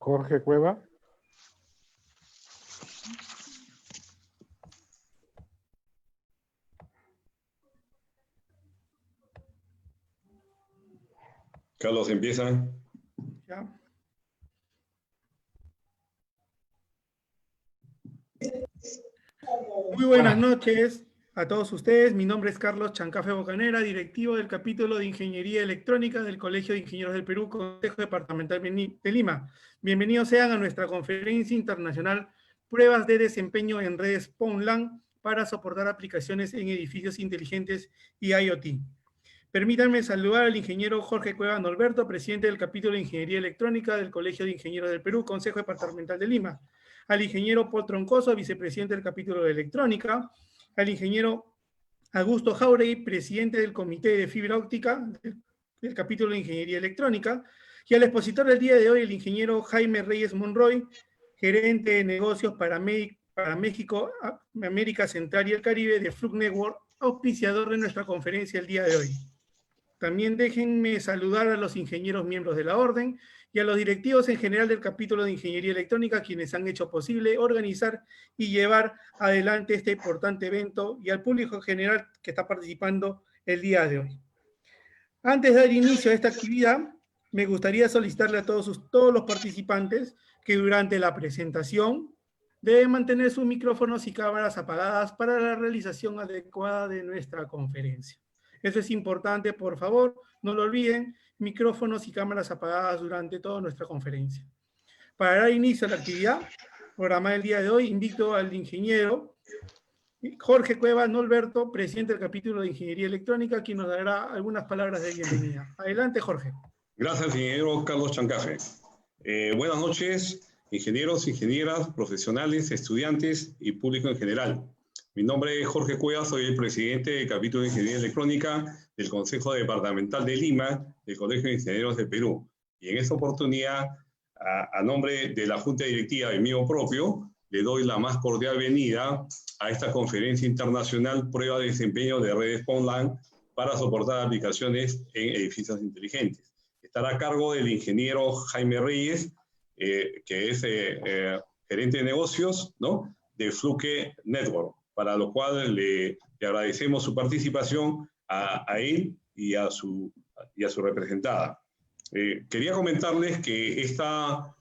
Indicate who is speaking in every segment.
Speaker 1: Jorge Cueva.
Speaker 2: Carlos, empieza.
Speaker 3: Ya. Muy buenas noches a todos ustedes. Mi nombre es Carlos Chancafe Bocanera, directivo del capítulo de Ingeniería Electrónica del Colegio de Ingenieros del Perú, Consejo Departamental de Lima. Bienvenidos sean a nuestra conferencia internacional Pruebas de desempeño en redes PONLAN para soportar aplicaciones en edificios inteligentes y IoT. Permítanme saludar al ingeniero Jorge Cueva Norberto, presidente del capítulo de Ingeniería Electrónica del Colegio de Ingenieros del Perú, Consejo Departamental de Lima. Al ingeniero Paul Troncoso, vicepresidente del capítulo de Electrónica. Al ingeniero Augusto Jauregui, presidente del Comité de Fibra Óptica del capítulo de Ingeniería Electrónica. Y al expositor del día de hoy, el ingeniero Jaime Reyes Monroy, gerente de negocios para México, América Central y el Caribe de Flux Network, auspiciador de nuestra conferencia el día de hoy. También déjenme saludar a los ingenieros miembros de la Orden y a los directivos en general del capítulo de Ingeniería Electrónica, quienes han hecho posible organizar y llevar adelante este importante evento, y al público en general que está participando el día de hoy. Antes de dar inicio a esta actividad, me gustaría solicitarle a todos los participantes que durante la presentación deben mantener sus micrófonos y cámaras apagadas para la realización adecuada de nuestra conferencia. Eso es importante, por favor, no lo olviden, micrófonos y cámaras apagadas durante toda nuestra conferencia. Para dar inicio a la actividad programada el día de hoy, invito al ingeniero Jorge Cueva Norberto, presidente del capítulo de Ingeniería Electrónica, quien nos dará algunas palabras de bienvenida. Adelante, Jorge.
Speaker 2: Gracias, ingeniero Carlos Chancafe. Buenas noches, ingenieros, ingenieras, profesionales, estudiantes y público en general. Mi nombre es Jorge Cueva, soy el presidente del capítulo de Ingeniería Electrónica del Consejo Departamental de Lima, del Colegio de Ingenieros del Perú. Y en esta oportunidad, a nombre de la Junta Directiva y mío propio, le doy la más cordial bienvenida a esta conferencia internacional Prueba de desempeño de redes PONLAN para soportar aplicaciones en edificios inteligentes. Estará a cargo del ingeniero Jaime Reyes, que es gerente de negocios, ¿no?, de Flux Network, para lo cual le agradecemos su participación a él y a su representada. Quería comentarles que esta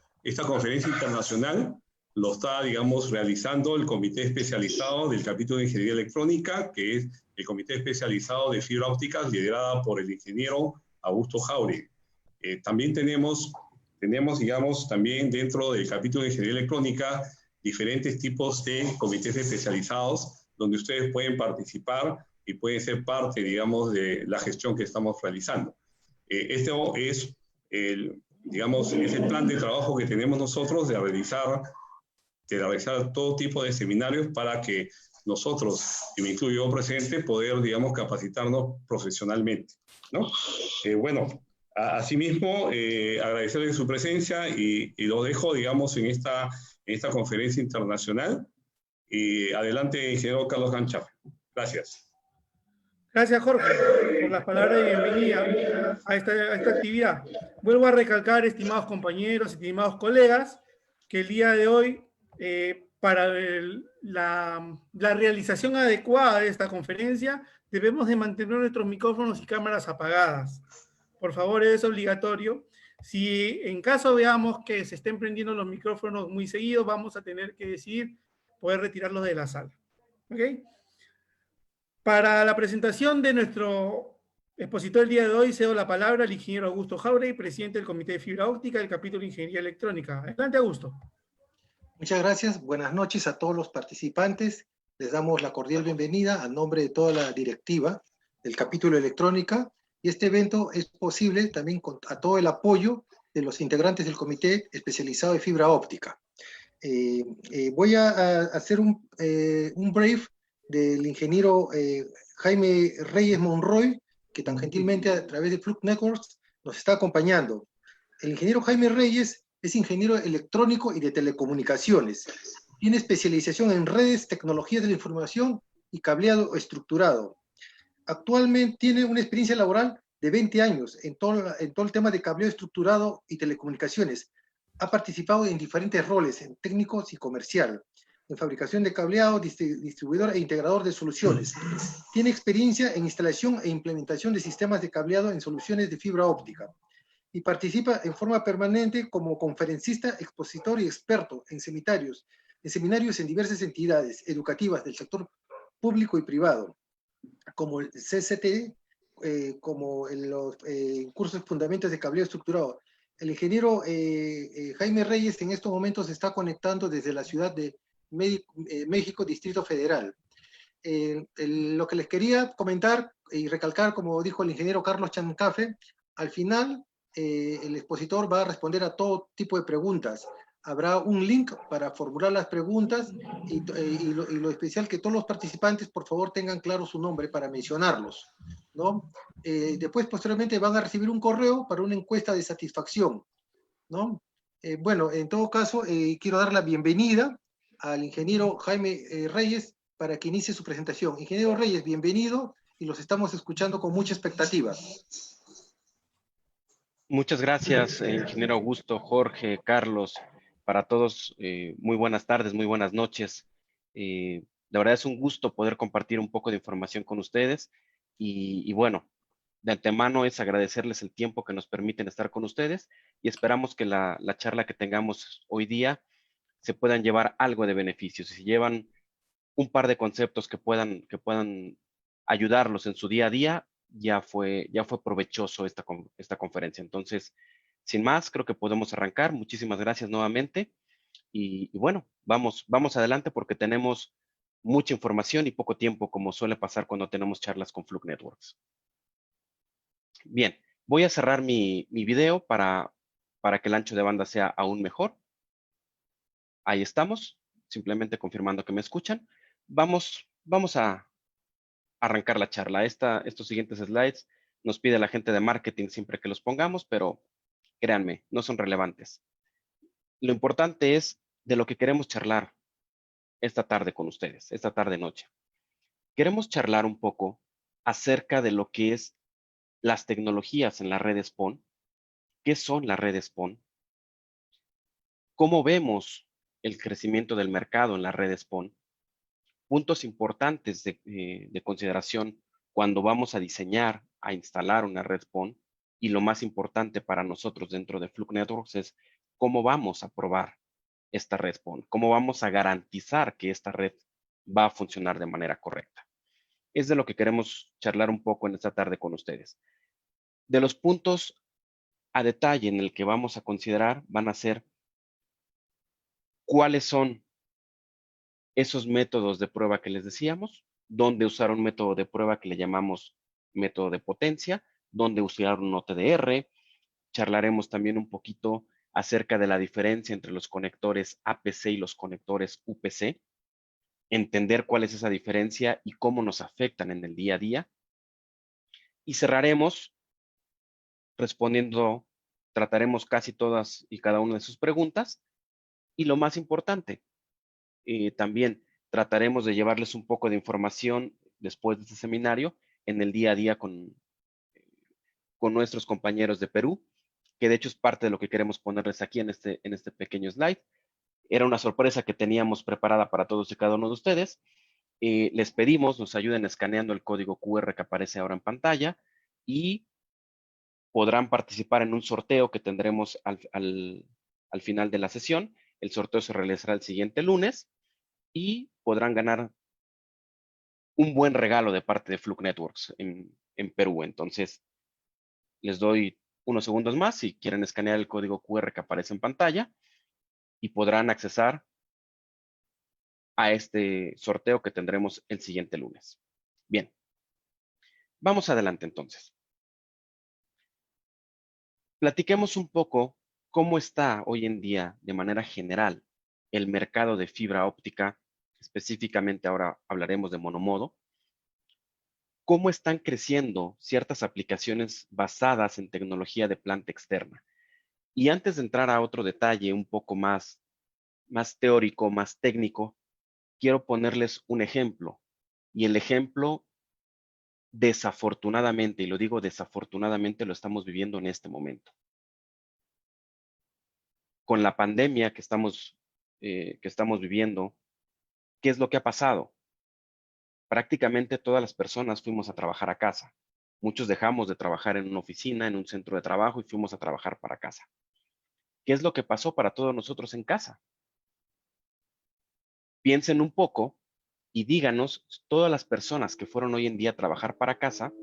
Speaker 2: conferencia internacional lo está, digamos, realizando el Comité Especializado del Capítulo de Ingeniería Electrónica, que es el Comité Especializado de Fibra Óptica, liderada por el ingeniero Augusto Jauregui. También tenemos, digamos, también dentro del Capítulo de Ingeniería Electrónica, diferentes tipos de comités especializados donde ustedes pueden participar y pueden ser parte, digamos, de la gestión que estamos realizando. Esto es el plan de trabajo que tenemos nosotros de realizar todo tipo de seminarios para que nosotros, y me incluyo yo presente, poder, digamos, capacitarnos profesionalmente, ¿no? Bueno, asimismo, agradecerles su presencia y lo dejo, digamos, en esta conferencia internacional. Y adelante, ingeniero Carlos Chancafe. Gracias.
Speaker 3: Gracias, Jorge, por las palabras de bienvenida a esta actividad. Vuelvo a recalcar, estimados compañeros, estimados colegas, que el día de hoy, para la realización adecuada de esta conferencia, debemos de mantener nuestros micrófonos y cámaras apagadas. Por favor, es obligatorio. Si en caso veamos que se estén prendiendo los micrófonos muy seguidos, vamos a tener que decidir poder retirarlos de la sala. ¿Ok? Para la presentación de nuestro expositor el día de hoy, cedo la palabra al ingeniero Augusto Jauregui, presidente del Comité de Fibra Óptica del capítulo de Ingeniería Electrónica. Adelante, Augusto.
Speaker 4: Muchas gracias. Buenas noches a todos los participantes. Les damos la cordial bienvenida a nombre de toda la directiva del capítulo de Electrónica. Y este evento es posible también a todo el apoyo de los integrantes del Comité Especializado de Fibra Óptica. Voy a hacer un brief del ingeniero Jaime Reyes Monroy, que tan gentilmente a través de Flux Networks nos está acompañando. El ingeniero Jaime Reyes es ingeniero electrónico y de telecomunicaciones. Tiene especialización en redes, tecnologías de la información y cableado estructurado. Actualmente tiene una experiencia laboral de 20 años en todo el tema de cableado estructurado y telecomunicaciones. Ha participado en diferentes roles, en técnicos y comercial, en fabricación de cableado, distribuidor e integrador de soluciones. Tiene experiencia en instalación e implementación de sistemas de cableado en soluciones de fibra óptica y participa en forma permanente como conferencista, expositor y experto en seminarios en diversas entidades educativas del sector público y privado, como el CCT, como en los cursos Fundamentos de Cableado Estructurado. El ingeniero Jaime Reyes en estos momentos se está conectando desde la ciudad de México, Distrito Federal. Lo que les quería comentar y recalcar, como dijo el ingeniero Carlos Chancafe, al final el expositor va a responder a todo tipo de preguntas. Habrá un link para formular las preguntas y lo especial que todos los participantes, por favor, tengan claro su nombre para mencionarlos, ¿no? Después, posteriormente, van a recibir un correo para una encuesta de satisfacción, ¿no? Bueno, en todo caso, quiero dar la bienvenida al ingeniero Jaime Reyes para que inicie su presentación. Ingeniero Reyes, bienvenido y los estamos escuchando con mucha expectativa.
Speaker 1: Muchas gracias, ingeniero Augusto, Jorge, Carlos, para todos, muy buenas tardes, muy buenas noches. La verdad es un gusto poder compartir un poco de información con ustedes y bueno, de antemano es agradecerles el tiempo que nos permiten estar con ustedes y esperamos que la charla que tengamos hoy día se puedan llevar algo de beneficios. Si llevan un par de conceptos que puedan ayudarlos en su día a día, ya fue provechoso esta conferencia. Entonces, sin más, creo que podemos arrancar. Muchísimas gracias nuevamente. Y bueno, vamos adelante porque tenemos mucha información y poco tiempo, como suele pasar cuando tenemos charlas con Fluke Networks. Bien, voy a cerrar mi video para que el ancho de banda sea aún mejor. Ahí estamos, simplemente confirmando que me escuchan. Vamos a arrancar la charla. Estos siguientes slides nos pide la gente de marketing siempre que los pongamos, pero créanme, no son relevantes. Lo importante es de lo que queremos charlar esta tarde con ustedes, esta tarde-noche. Queremos charlar un poco acerca de lo que es las tecnologías en la red SPON, qué son las redes SPON, cómo vemos el crecimiento del mercado en la red SPON, puntos importantes de consideración cuando vamos a diseñar, a instalar una red SPON, y lo más importante para nosotros dentro de Fluke Networks es cómo vamos a probar esta red SPON, cómo vamos a garantizar que esta red va a funcionar de manera correcta. Es de lo que queremos charlar un poco en esta tarde con ustedes. De los puntos a detalle en el que vamos a considerar van a ser cuáles son esos métodos de prueba que les decíamos, dónde usar un método de prueba que le llamamos método de potencia, dónde usar un OTDR. Charlaremos también un poquito acerca de la diferencia entre los conectores APC y los conectores UPC, entender cuál es esa diferencia y cómo nos afectan en el día a día. Y cerraremos respondiendo, trataremos casi todas y cada una de sus preguntas. Y lo más importante, también trataremos de llevarles un poco de información después de este seminario en el día a día con nuestros compañeros de Perú, que de hecho es parte de lo que queremos ponerles aquí en este pequeño slide. Era una sorpresa que teníamos preparada para todos y cada uno de ustedes. Les pedimos nos ayuden escaneando el código QR que aparece ahora en pantalla y podrán participar en un sorteo que tendremos al final de la sesión. El sorteo se realizará el siguiente lunes y podrán ganar un buen regalo de parte de Fluke Networks en Perú. Entonces, les doy unos segundos más si quieren escanear el código QR que aparece en pantalla y podrán accesar a este sorteo que tendremos el siguiente lunes. Bien, vamos adelante entonces. Platiquemos un poco cómo está hoy en día de manera general el mercado de fibra óptica, específicamente ahora hablaremos de monomodo, cómo están creciendo ciertas aplicaciones basadas en tecnología de planta externa. Y antes de entrar a otro detalle un poco más teórico, más técnico, quiero ponerles un ejemplo. Y el ejemplo, desafortunadamente, y lo digo desafortunadamente, lo estamos viviendo en este momento. Con la pandemia que estamos viviendo, ¿qué es lo que ha pasado? Prácticamente todas las personas fuimos a trabajar a casa. Muchos dejamos de trabajar en una oficina, en un centro de trabajo y fuimos a trabajar para casa. ¿Qué es lo que pasó para todos nosotros en casa? Piensen un poco y díganos, todas las personas que fueron hoy en día a trabajar para casa,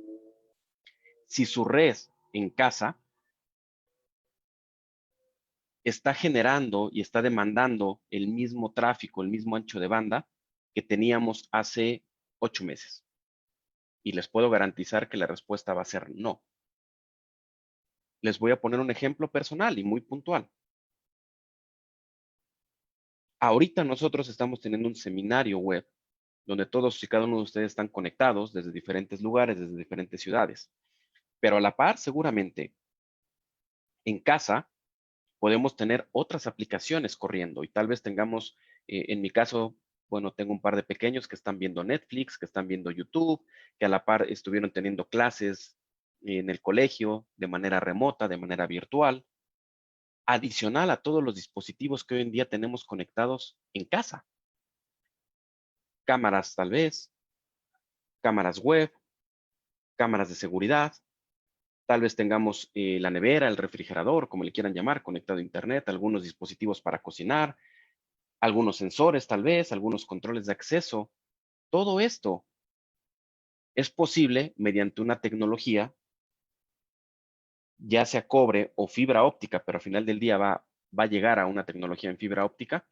Speaker 1: si su red en casa está generando y está demandando el mismo tráfico, el mismo ancho de banda que teníamos hace 8 meses. Y les puedo garantizar que la respuesta va a ser no. Les voy a poner un ejemplo personal y muy puntual. Ahorita nosotros estamos teniendo un seminario web donde todos y cada uno de ustedes están conectados desde diferentes lugares, desde diferentes ciudades. Pero a la par, seguramente, en casa podemos tener otras aplicaciones corriendo y tal vez tengamos, en mi caso, bueno, tengo un par de pequeños que están viendo Netflix, que están viendo YouTube, que a la par estuvieron teniendo clases en el colegio de manera remota, de manera virtual, adicional a todos los dispositivos que hoy en día tenemos conectados en casa. Cámaras tal vez, cámaras web, cámaras de seguridad, tal vez tengamos la nevera, el refrigerador, como le quieran llamar, conectado a internet, algunos dispositivos para cocinar, algunos sensores tal vez, algunos controles de acceso. Todo esto es posible mediante una tecnología, ya sea cobre o fibra óptica, pero al final del día va a llegar a una tecnología en fibra óptica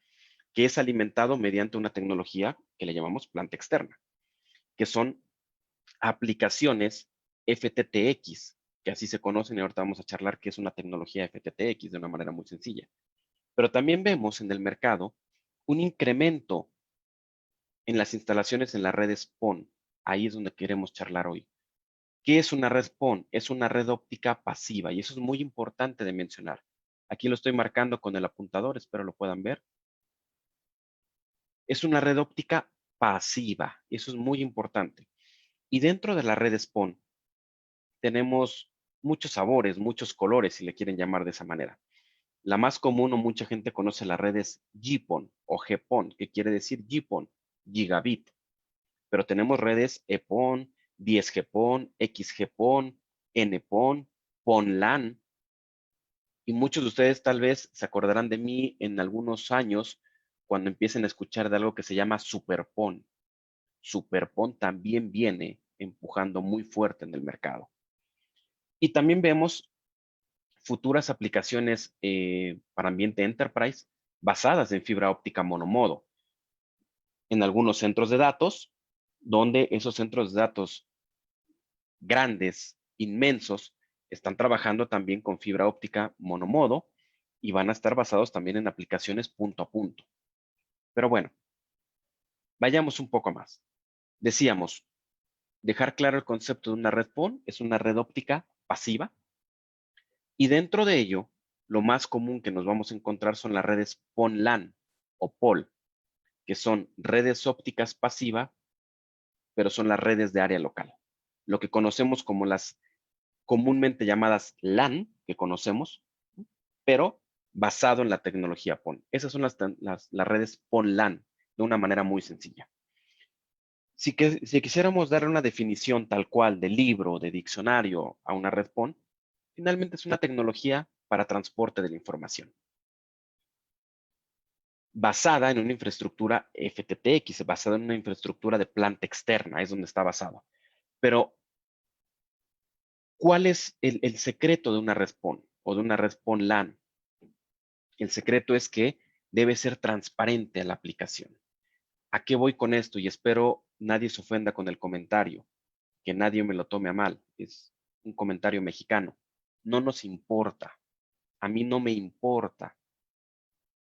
Speaker 1: que es alimentado mediante una tecnología que le llamamos planta externa, que son aplicaciones FTTX, que así se conocen y ahorita vamos a charlar qué es una tecnología FTTX de una manera muy sencilla. Pero también vemos en el mercado un incremento en las instalaciones en las redes PON. Ahí es donde queremos charlar hoy. ¿Qué es una red PON? Es una red óptica pasiva y eso es muy importante de mencionar. Aquí lo estoy marcando con el apuntador, espero lo puedan ver. Es una red óptica pasiva, eso es muy importante. Y dentro de las redes PON tenemos muchos sabores, muchos colores, si le quieren llamar de esa manera. La más común o mucha gente conoce las redes GPON o GPON, que quiere decir GPON, gigabit. Pero tenemos redes EPON, 10GPON, XGPON, NPON, PONLAN. Y muchos de ustedes tal vez se acordarán de mí en algunos años cuando empiecen a escuchar de algo que se llama SuperPON. SuperPON también viene empujando muy fuerte en el mercado. Y también vemos futuras aplicaciones para ambiente enterprise basadas en fibra óptica monomodo. En algunos centros de datos, donde esos centros de datos grandes, inmensos, están trabajando también con fibra óptica monomodo y van a estar basados también en aplicaciones punto a punto. Pero bueno, vayamos un poco más. Decíamos, dejar claro el concepto de una red PON es una red óptica pasiva y dentro de ello, lo más común que nos vamos a encontrar son las redes PON-LAN o POL, que son redes ópticas pasivas, pero son las redes de área local. Lo que conocemos como las comúnmente llamadas LAN, que conocemos, pero basado en la tecnología PON. Esas son las redes PON-LAN, de una manera muy sencilla. Si quisiéramos darle una definición tal cual de libro, de diccionario a una red PON, finalmente es una tecnología para transporte de la información, basada en una infraestructura FTTX, basada en una infraestructura de planta externa, es donde está basado. Pero, ¿cuál es el secreto de una red PON o de una red PON LAN? El secreto es que debe ser transparente a la aplicación. ¿A qué voy con esto? Y espero nadie se ofenda con el comentario, que nadie me lo tome a mal. Es un comentario mexicano. No nos importa. A mí no me importa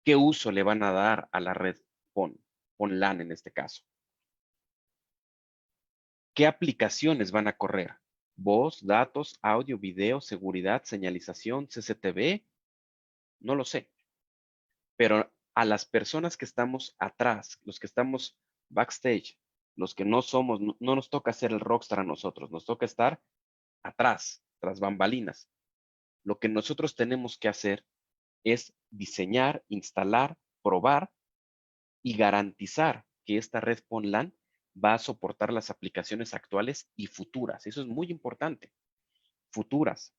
Speaker 1: qué uso le van a dar a la red PON LAN en este caso. ¿Qué aplicaciones van a correr? Voz, datos, audio, video, seguridad, señalización, CCTV. No lo sé. Pero a las personas que estamos atrás, los que estamos backstage, los que no somos, no nos toca ser el rockstar a nosotros, nos toca estar atrás, tras bambalinas. Lo que nosotros tenemos que hacer es diseñar, instalar, probar y garantizar que esta red PON LAN va a soportar las aplicaciones actuales y futuras. Eso es muy importante. Futuras.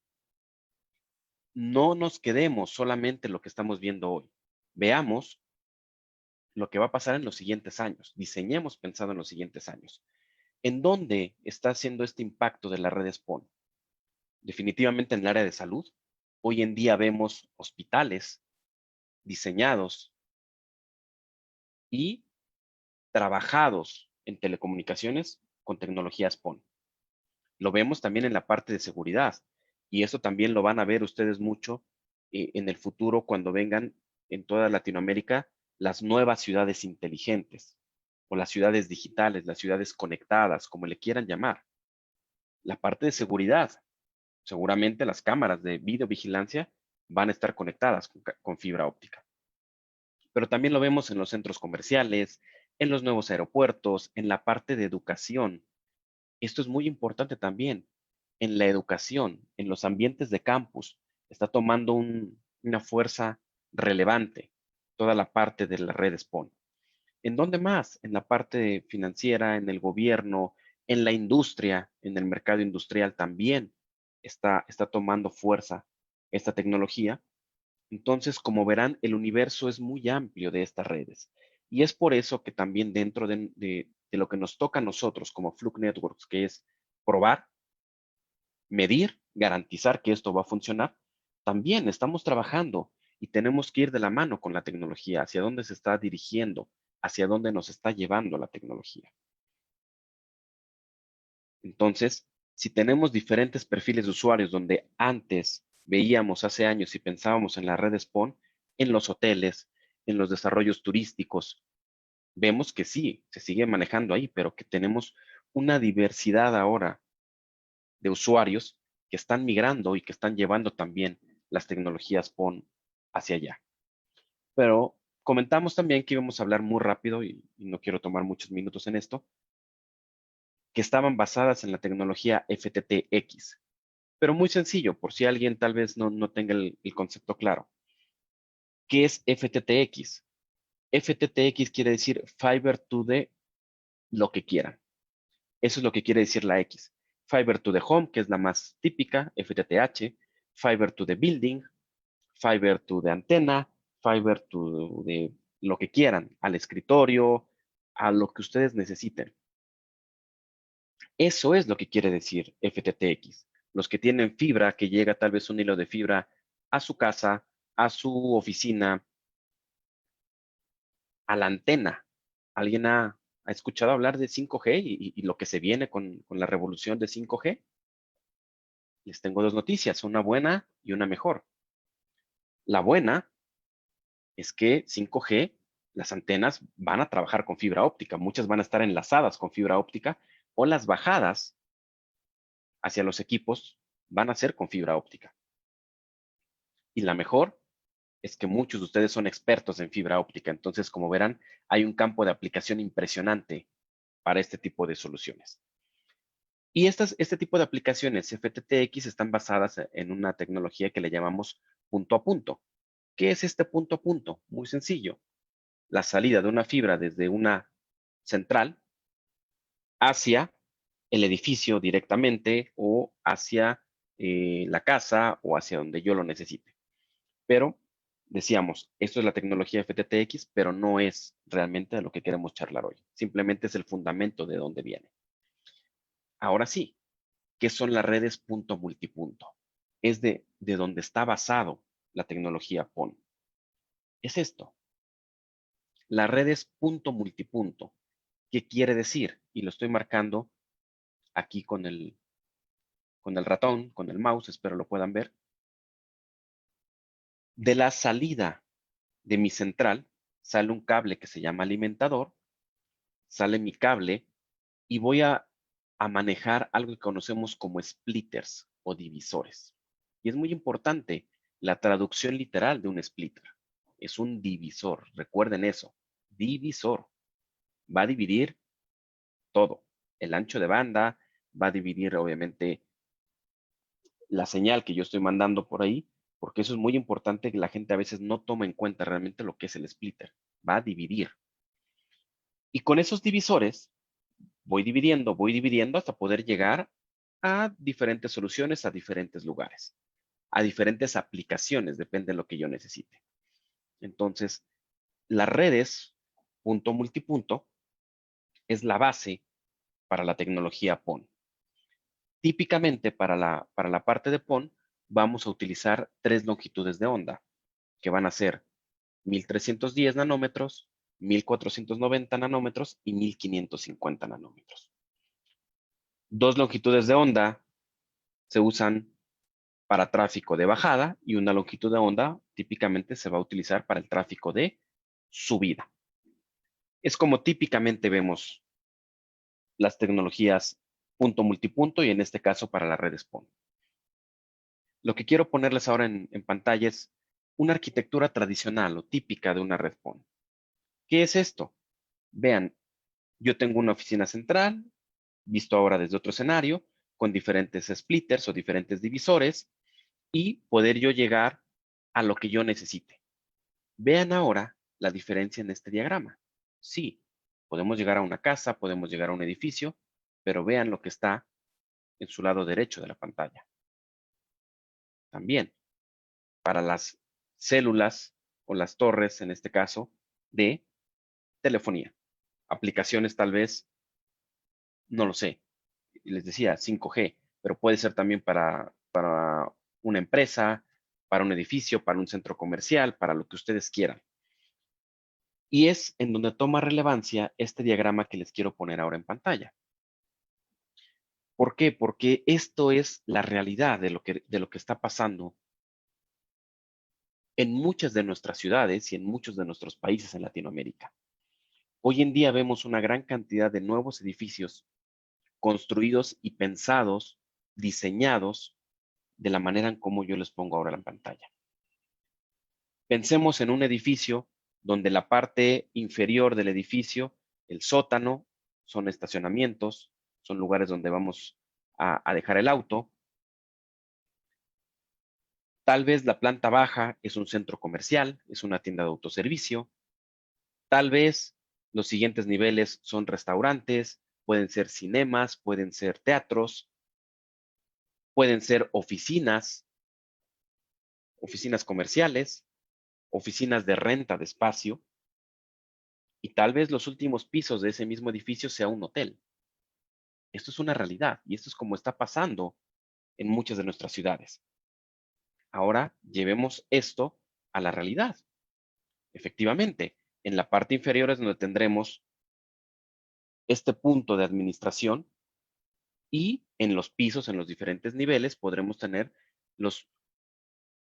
Speaker 1: No nos quedemos solamente en lo que estamos viendo hoy. Veamos lo que va a pasar en los siguientes años. Diseñemos pensando en los siguientes años. ¿En dónde está haciendo este impacto de las redes PON? Definitivamente en el área de salud. Hoy en día vemos hospitales diseñados y trabajados en telecomunicaciones con tecnologías PON. Lo vemos también en la parte de seguridad y eso también lo van a ver ustedes mucho en el futuro cuando vengan en toda Latinoamérica las nuevas ciudades inteligentes o las ciudades digitales, las ciudades conectadas, como le quieran llamar. La parte de seguridad, seguramente las cámaras de videovigilancia van a estar conectadas con fibra óptica. Pero también lo vemos en los centros comerciales, en los nuevos aeropuertos, en la parte de educación. Esto es muy importante también. En la educación, en los ambientes de campus, está tomando una fuerza relevante toda la parte de las redes PON. ¿En dónde más? En la parte financiera, en el gobierno, en la industria, en el mercado industrial también está tomando fuerza esta tecnología. Entonces, como verán, el universo es muy amplio de estas redes. Y es por eso que también dentro de lo que nos toca a nosotros como Fluke Networks, que es probar, medir, garantizar que esto va a funcionar, también estamos trabajando y tenemos que ir de la mano con la tecnología, hacia dónde se está dirigiendo, hacia dónde nos está llevando la tecnología. Entonces, si tenemos diferentes perfiles de usuarios donde antes veíamos hace años y pensábamos en las redes PON, en los hoteles, en los desarrollos turísticos, vemos que sí, se sigue manejando ahí, pero que tenemos una diversidad ahora de usuarios que están migrando y que están llevando también las tecnologías PON hacia allá. Pero comentamos también que íbamos a hablar muy rápido y no quiero tomar muchos minutos en esto, que estaban basadas en la tecnología FTTX. Pero muy sencillo, por si alguien tal vez no tenga el concepto claro. ¿Qué es FTTX? FTTX quiere decir Fiber to the lo que quieran. Eso es lo que quiere decir la X. Fiber to the Home, que es la más típica, FTTH, Fiber to the Building, Fiber to the Antena, Fiber to the lo que quieran, al escritorio, a lo que ustedes necesiten. Eso es lo que quiere decir FTTX. Los que tienen fibra, que llega tal vez un hilo de fibra a su casa, a su oficina, a la antena. ¿Alguien ha escuchado hablar de 5G y lo que se viene con la revolución de 5G? Les tengo dos noticias, una buena y una mejor. La buena es que 5G, las antenas van a trabajar con fibra óptica. Muchas van a estar enlazadas con fibra óptica o las bajadas hacia los equipos van a ser con fibra óptica. Y la mejor es que muchos de ustedes son expertos en fibra óptica. Entonces, como verán, hay un campo de aplicación impresionante para este tipo de soluciones. Y este tipo de aplicaciones FTTX están basadas en una tecnología que le llamamos punto a punto. ¿Qué es este punto a punto? Muy sencillo. La salida de una fibra desde una central hacia el edificio directamente o hacia la casa o hacia donde yo lo necesite. Pero decíamos, esto es la tecnología FTTX, pero no es realmente de lo que queremos charlar hoy. Simplemente es el fundamento de dónde viene. Ahora sí, ¿qué son las redes punto multipunto? Es de donde está basado la tecnología PON. Es esto. Las redes punto multipunto. ¿Qué quiere decir? Y lo estoy marcando aquí con el ratón, con el mouse, espero lo puedan ver. De la salida de mi central sale un cable que se llama alimentador, sale mi cable y voy a manejar algo que conocemos como splitters o divisores. Y es muy importante la traducción literal de un splitter. Es un divisor, recuerden eso, divisor. Va a dividir todo, el ancho de banda, va a dividir obviamente la señal que yo estoy mandando por ahí, porque eso es muy importante, que la gente a veces no toma en cuenta realmente lo que es el splitter. Va a dividir. Y con esos divisores voy dividiendo hasta poder llegar a diferentes soluciones, a diferentes lugares, a diferentes aplicaciones, depende de lo que yo necesite. Entonces, las redes punto multipunto es la base para la tecnología PON. Típicamente para la parte de PON vamos a utilizar 3 longitudes de onda, que van a ser 1310 nanómetros, 1490 nanómetros y 1550 nanómetros. 2 longitudes de onda se usan para tráfico de bajada y una longitud de onda típicamente se va a utilizar para el tráfico de subida. Es como típicamente vemos las tecnologías punto multipunto y en este caso para las redes PON. Lo que quiero ponerles ahora en pantalla es una arquitectura tradicional o típica de una red PON. ¿Qué es esto? Vean, yo tengo una oficina central, visto ahora desde otro escenario, con diferentes splitters o diferentes divisores y poder yo llegar a lo que yo necesite. Vean ahora la diferencia en este diagrama. Sí, podemos llegar a una casa, podemos llegar a un edificio, pero vean lo que está en su lado derecho de la pantalla. También, para las células o las torres, en este caso, de telefonía. Aplicaciones tal vez, no lo sé, les decía 5G, pero puede ser también para una empresa, para un edificio, para un centro comercial, para lo que ustedes quieran. Y es en donde toma relevancia este diagrama que les quiero poner ahora en pantalla. ¿Por qué? Porque esto es la realidad de lo que está pasando en muchas de nuestras ciudades y en muchos de nuestros países en Latinoamérica. Hoy en día vemos una gran cantidad de nuevos edificios construidos y pensados, diseñados de la manera en como yo les pongo ahora en pantalla. Pensemos en un edificio donde la parte inferior del edificio, el sótano, son estacionamientos, son lugares donde vamos a dejar el auto. Tal vez la planta baja es un centro comercial, es una tienda de autoservicio. Tal vez los siguientes niveles son restaurantes, pueden ser cinemas, pueden ser teatros, pueden ser oficinas comerciales, oficinas de renta de espacio, y tal vez los últimos pisos de ese mismo edificio sea un hotel. Esto es una realidad y esto es como está pasando en muchas de nuestras ciudades. Ahora llevemos esto a la realidad. Efectivamente, en la parte inferior es donde tendremos este punto de administración y en los pisos, en los diferentes niveles, podremos tener los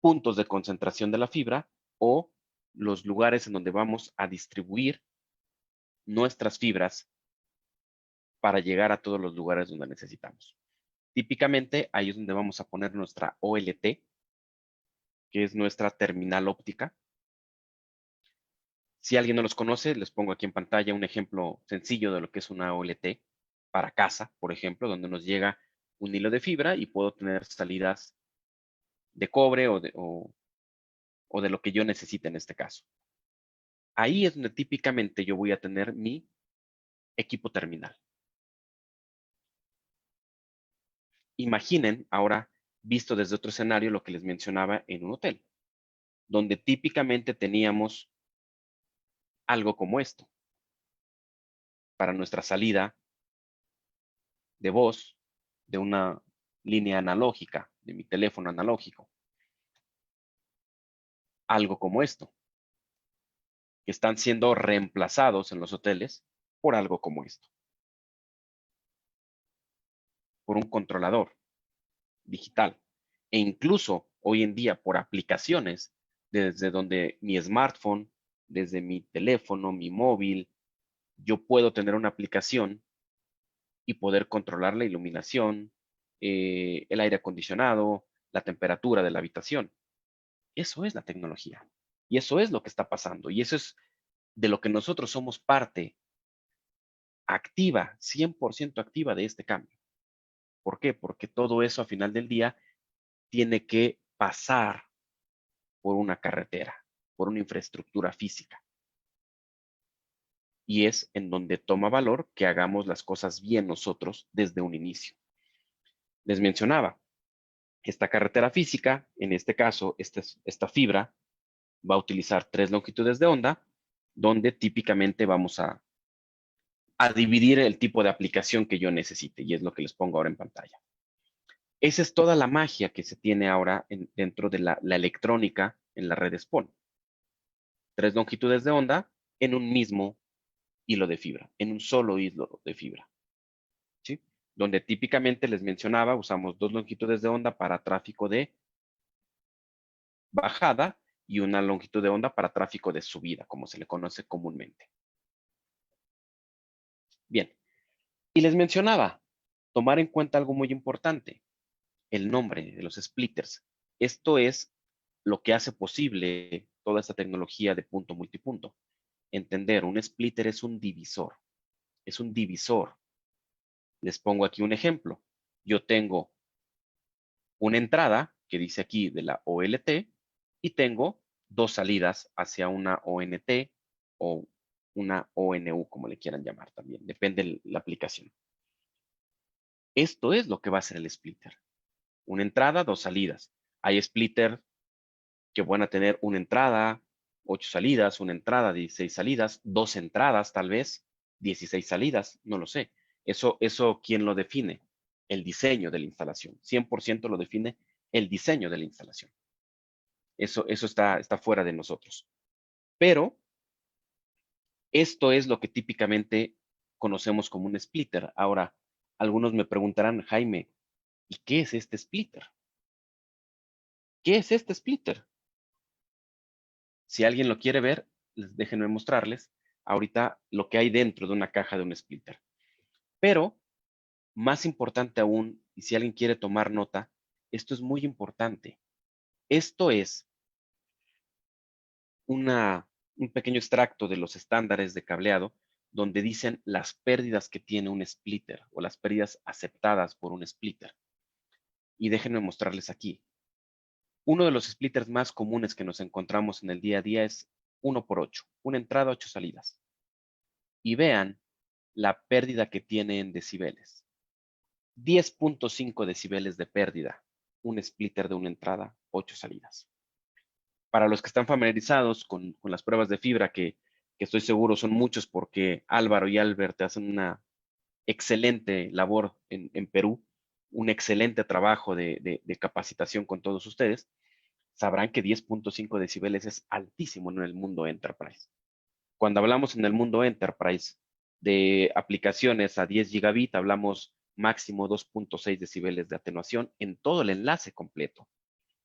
Speaker 1: puntos de concentración de la fibra o los lugares en donde vamos a distribuir nuestras fibras para llegar a todos los lugares donde necesitamos. Típicamente, ahí es donde vamos a poner nuestra OLT, que es nuestra terminal óptica. Si alguien no los conoce, les pongo aquí en pantalla un ejemplo sencillo de lo que es una OLT para casa, por ejemplo, donde nos llega un hilo de fibra y puedo tener salidas de cobre o de lo que yo necesite en este caso. Ahí es donde típicamente yo voy a tener mi equipo terminal. Imaginen ahora, visto desde otro escenario, lo que les mencionaba en un hotel, donde típicamente teníamos algo como esto para nuestra salida de voz de una línea analógica, de mi teléfono analógico. Algo como esto, que están siendo reemplazados en los hoteles por algo como esto, por un controlador digital. E incluso hoy en día por aplicaciones, desde donde mi smartphone, desde mi teléfono, mi móvil, yo puedo tener una aplicación y poder controlar la iluminación, el aire acondicionado, la temperatura de la habitación. Eso es la tecnología. Y eso es lo que está pasando. Y eso es de lo que nosotros somos parte activa, 100% activa de este cambio. ¿Por qué? Porque todo eso a final del día tiene que pasar por una carretera, por una infraestructura física. Y es en donde toma valor que hagamos las cosas bien nosotros desde un inicio. Les mencionaba, esta carretera física, en este caso, esta fibra, va a utilizar 3 longitudes de onda, donde típicamente vamos a dividir el tipo de aplicación que yo necesite, y es lo que les pongo ahora en pantalla. Esa es toda la magia que se tiene ahora dentro de la electrónica en la red SPON. 3 longitudes de onda en un mismo hilo de fibra, en un solo hilo de fibra, ¿sí? Donde típicamente les mencionaba, usamos 2 longitudes de onda para tráfico de bajada y una longitud de onda para tráfico de subida, como se le conoce comúnmente. Bien, y les mencionaba, tomar en cuenta algo muy importante, el nombre de los splitters. Esto es lo que hace posible toda esta tecnología de punto multipunto. Entender, un splitter es un divisor. Es un divisor. Les pongo aquí un ejemplo. Yo tengo una entrada que dice aquí de la OLT y tengo 2 salidas hacia una ONT o una ONU, como le quieran llamar también. Depende de la aplicación. Esto es lo que va a ser el splitter. Una entrada, 2 salidas. Hay splitters que van a tener una entrada, 8 salidas, una entrada, 16 salidas, 2 entradas tal vez, 16 salidas, no lo sé. Eso ¿quién lo define? El diseño de la instalación. 100% lo define el diseño de la instalación. Eso está fuera de nosotros. Pero esto es lo que típicamente conocemos como un splitter. Ahora, algunos me preguntarán, Jaime, ¿y qué es este splitter? ¿Qué es este splitter? Si alguien lo quiere ver, déjenme mostrarles ahorita lo que hay dentro de una caja de un splitter. Pero, más importante aún, y si alguien quiere tomar nota, esto es muy importante. Esto es un pequeño extracto de los estándares de cableado donde dicen las pérdidas que tiene un splitter o las pérdidas aceptadas por un splitter. Y déjenme mostrarles aquí. Uno de los splitters más comunes que nos encontramos en el día a día es 1x8, una entrada, 8 salidas. Y vean la pérdida que tiene en decibeles. 10.5 decibeles de pérdida, un splitter de una entrada, 8 salidas. Para los que están familiarizados con las pruebas de fibra, que estoy seguro son muchos porque Álvaro y Albert hacen una excelente labor en Perú, un excelente trabajo de capacitación con todos ustedes, sabrán que 10.5 decibeles es altísimo en el mundo enterprise. Cuando hablamos en el mundo enterprise de aplicaciones a 10 gigabit, hablamos máximo 2.6 decibeles de atenuación en todo el enlace completo.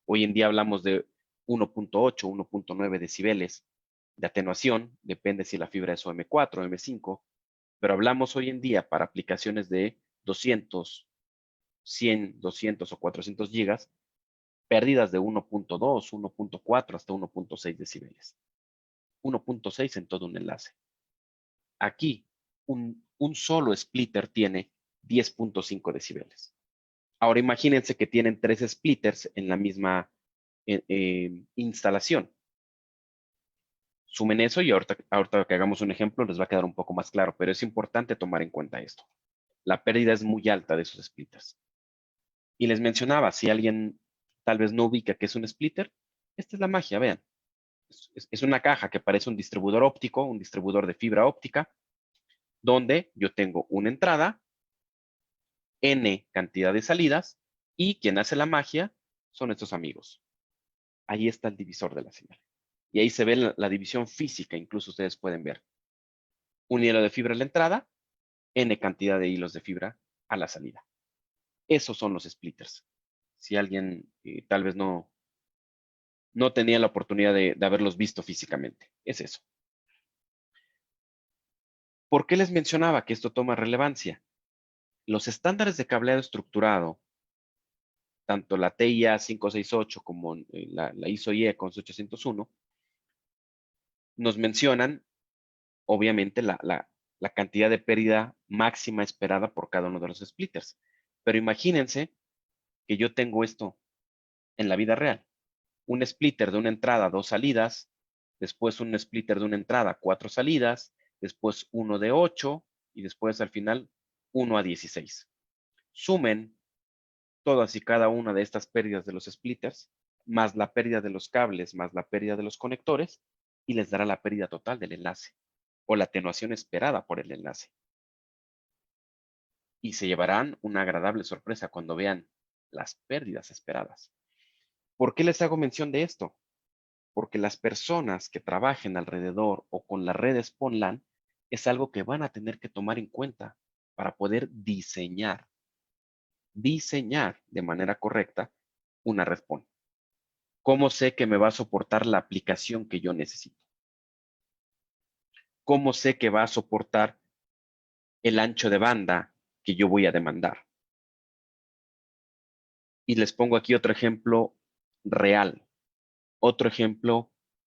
Speaker 1: Hoy en día hablamos de 1.8, 1.9 decibeles de atenuación, depende si la fibra es OM4 o M5, pero hablamos hoy en día para aplicaciones de 200, 100, 200 o 400 gigas, pérdidas de 1.2, 1.4 hasta 1.6 decibeles. 1.6 en todo un enlace. Aquí, un solo splitter tiene 10.5 decibeles. Ahora imagínense que tienen 3 splitters en la misma instalación. Sumen eso y ahorita que hagamos un ejemplo les va a quedar un poco más claro, pero es importante tomar en cuenta esto. La pérdida es muy alta de esos splitters. Y les mencionaba, si alguien tal vez no ubica qué es un splitter, esta es la magia, vean. Es una caja que parece un distribuidor óptico, un distribuidor de fibra óptica, donde yo tengo una entrada, N cantidad de salidas, y quien hace la magia son estos amigos. Ahí está el divisor de la señal. Y ahí se ve la división física, incluso ustedes pueden ver. Un hilo de fibra a la entrada, N cantidad de hilos de fibra a la salida. Esos son los splitters. Si alguien tal vez no tenía la oportunidad de haberlos visto físicamente. Es eso. ¿Por qué les mencionaba que esto toma relevancia? Los estándares de cableado estructurado, tanto la TIA 568 como la ISO IEC 11801, nos mencionan, obviamente, la cantidad de pérdida máxima esperada por cada uno de los splitters. Pero imagínense que yo tengo esto en la vida real. un splitter de una entrada, 2 salidas, después un splitter de una entrada, 4 salidas, después uno de 8 y después al final 1 a 16. Sumen todas y cada una de estas pérdidas de los splitters, más la pérdida de los cables, más la pérdida de los conectores, y les dará la pérdida total del enlace, o la atenuación esperada por el enlace. Y se llevarán una agradable sorpresa cuando vean las pérdidas esperadas. ¿Por qué les hago mención de esto? Porque las personas que trabajen alrededor o con las redes PON-LAN es algo que van a tener que tomar en cuenta para poder diseñar de manera correcta una red PON. ¿Cómo sé que me va a soportar la aplicación que yo necesito? ¿Cómo sé que va a soportar el ancho de banda que yo voy a demandar? Y les pongo aquí otro ejemplo real, otro ejemplo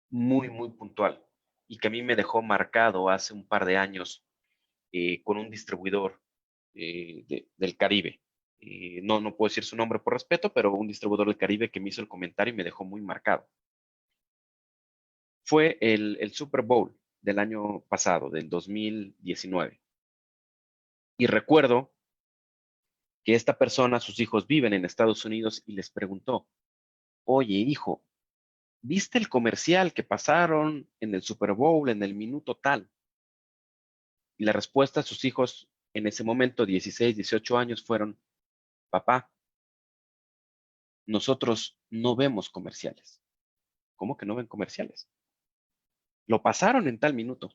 Speaker 1: muy puntual y que a mí me dejó marcado hace un par de años con un distribuidor del Caribe. No puedo decir su nombre por respeto, pero un distribuidor del Caribe que me hizo el comentario y me dejó muy marcado. Fue el Super Bowl del año pasado, del 2019. Y recuerdo que esta persona, sus hijos viven en Estados Unidos y les preguntó, oye, hijo, ¿viste el comercial que pasaron en el Super Bowl en el minuto tal? Y la respuesta a sus hijos en ese momento, 16, 18 años, fueron, papá, nosotros no vemos comerciales. ¿Cómo que no ven comerciales? Lo pasaron en tal minuto.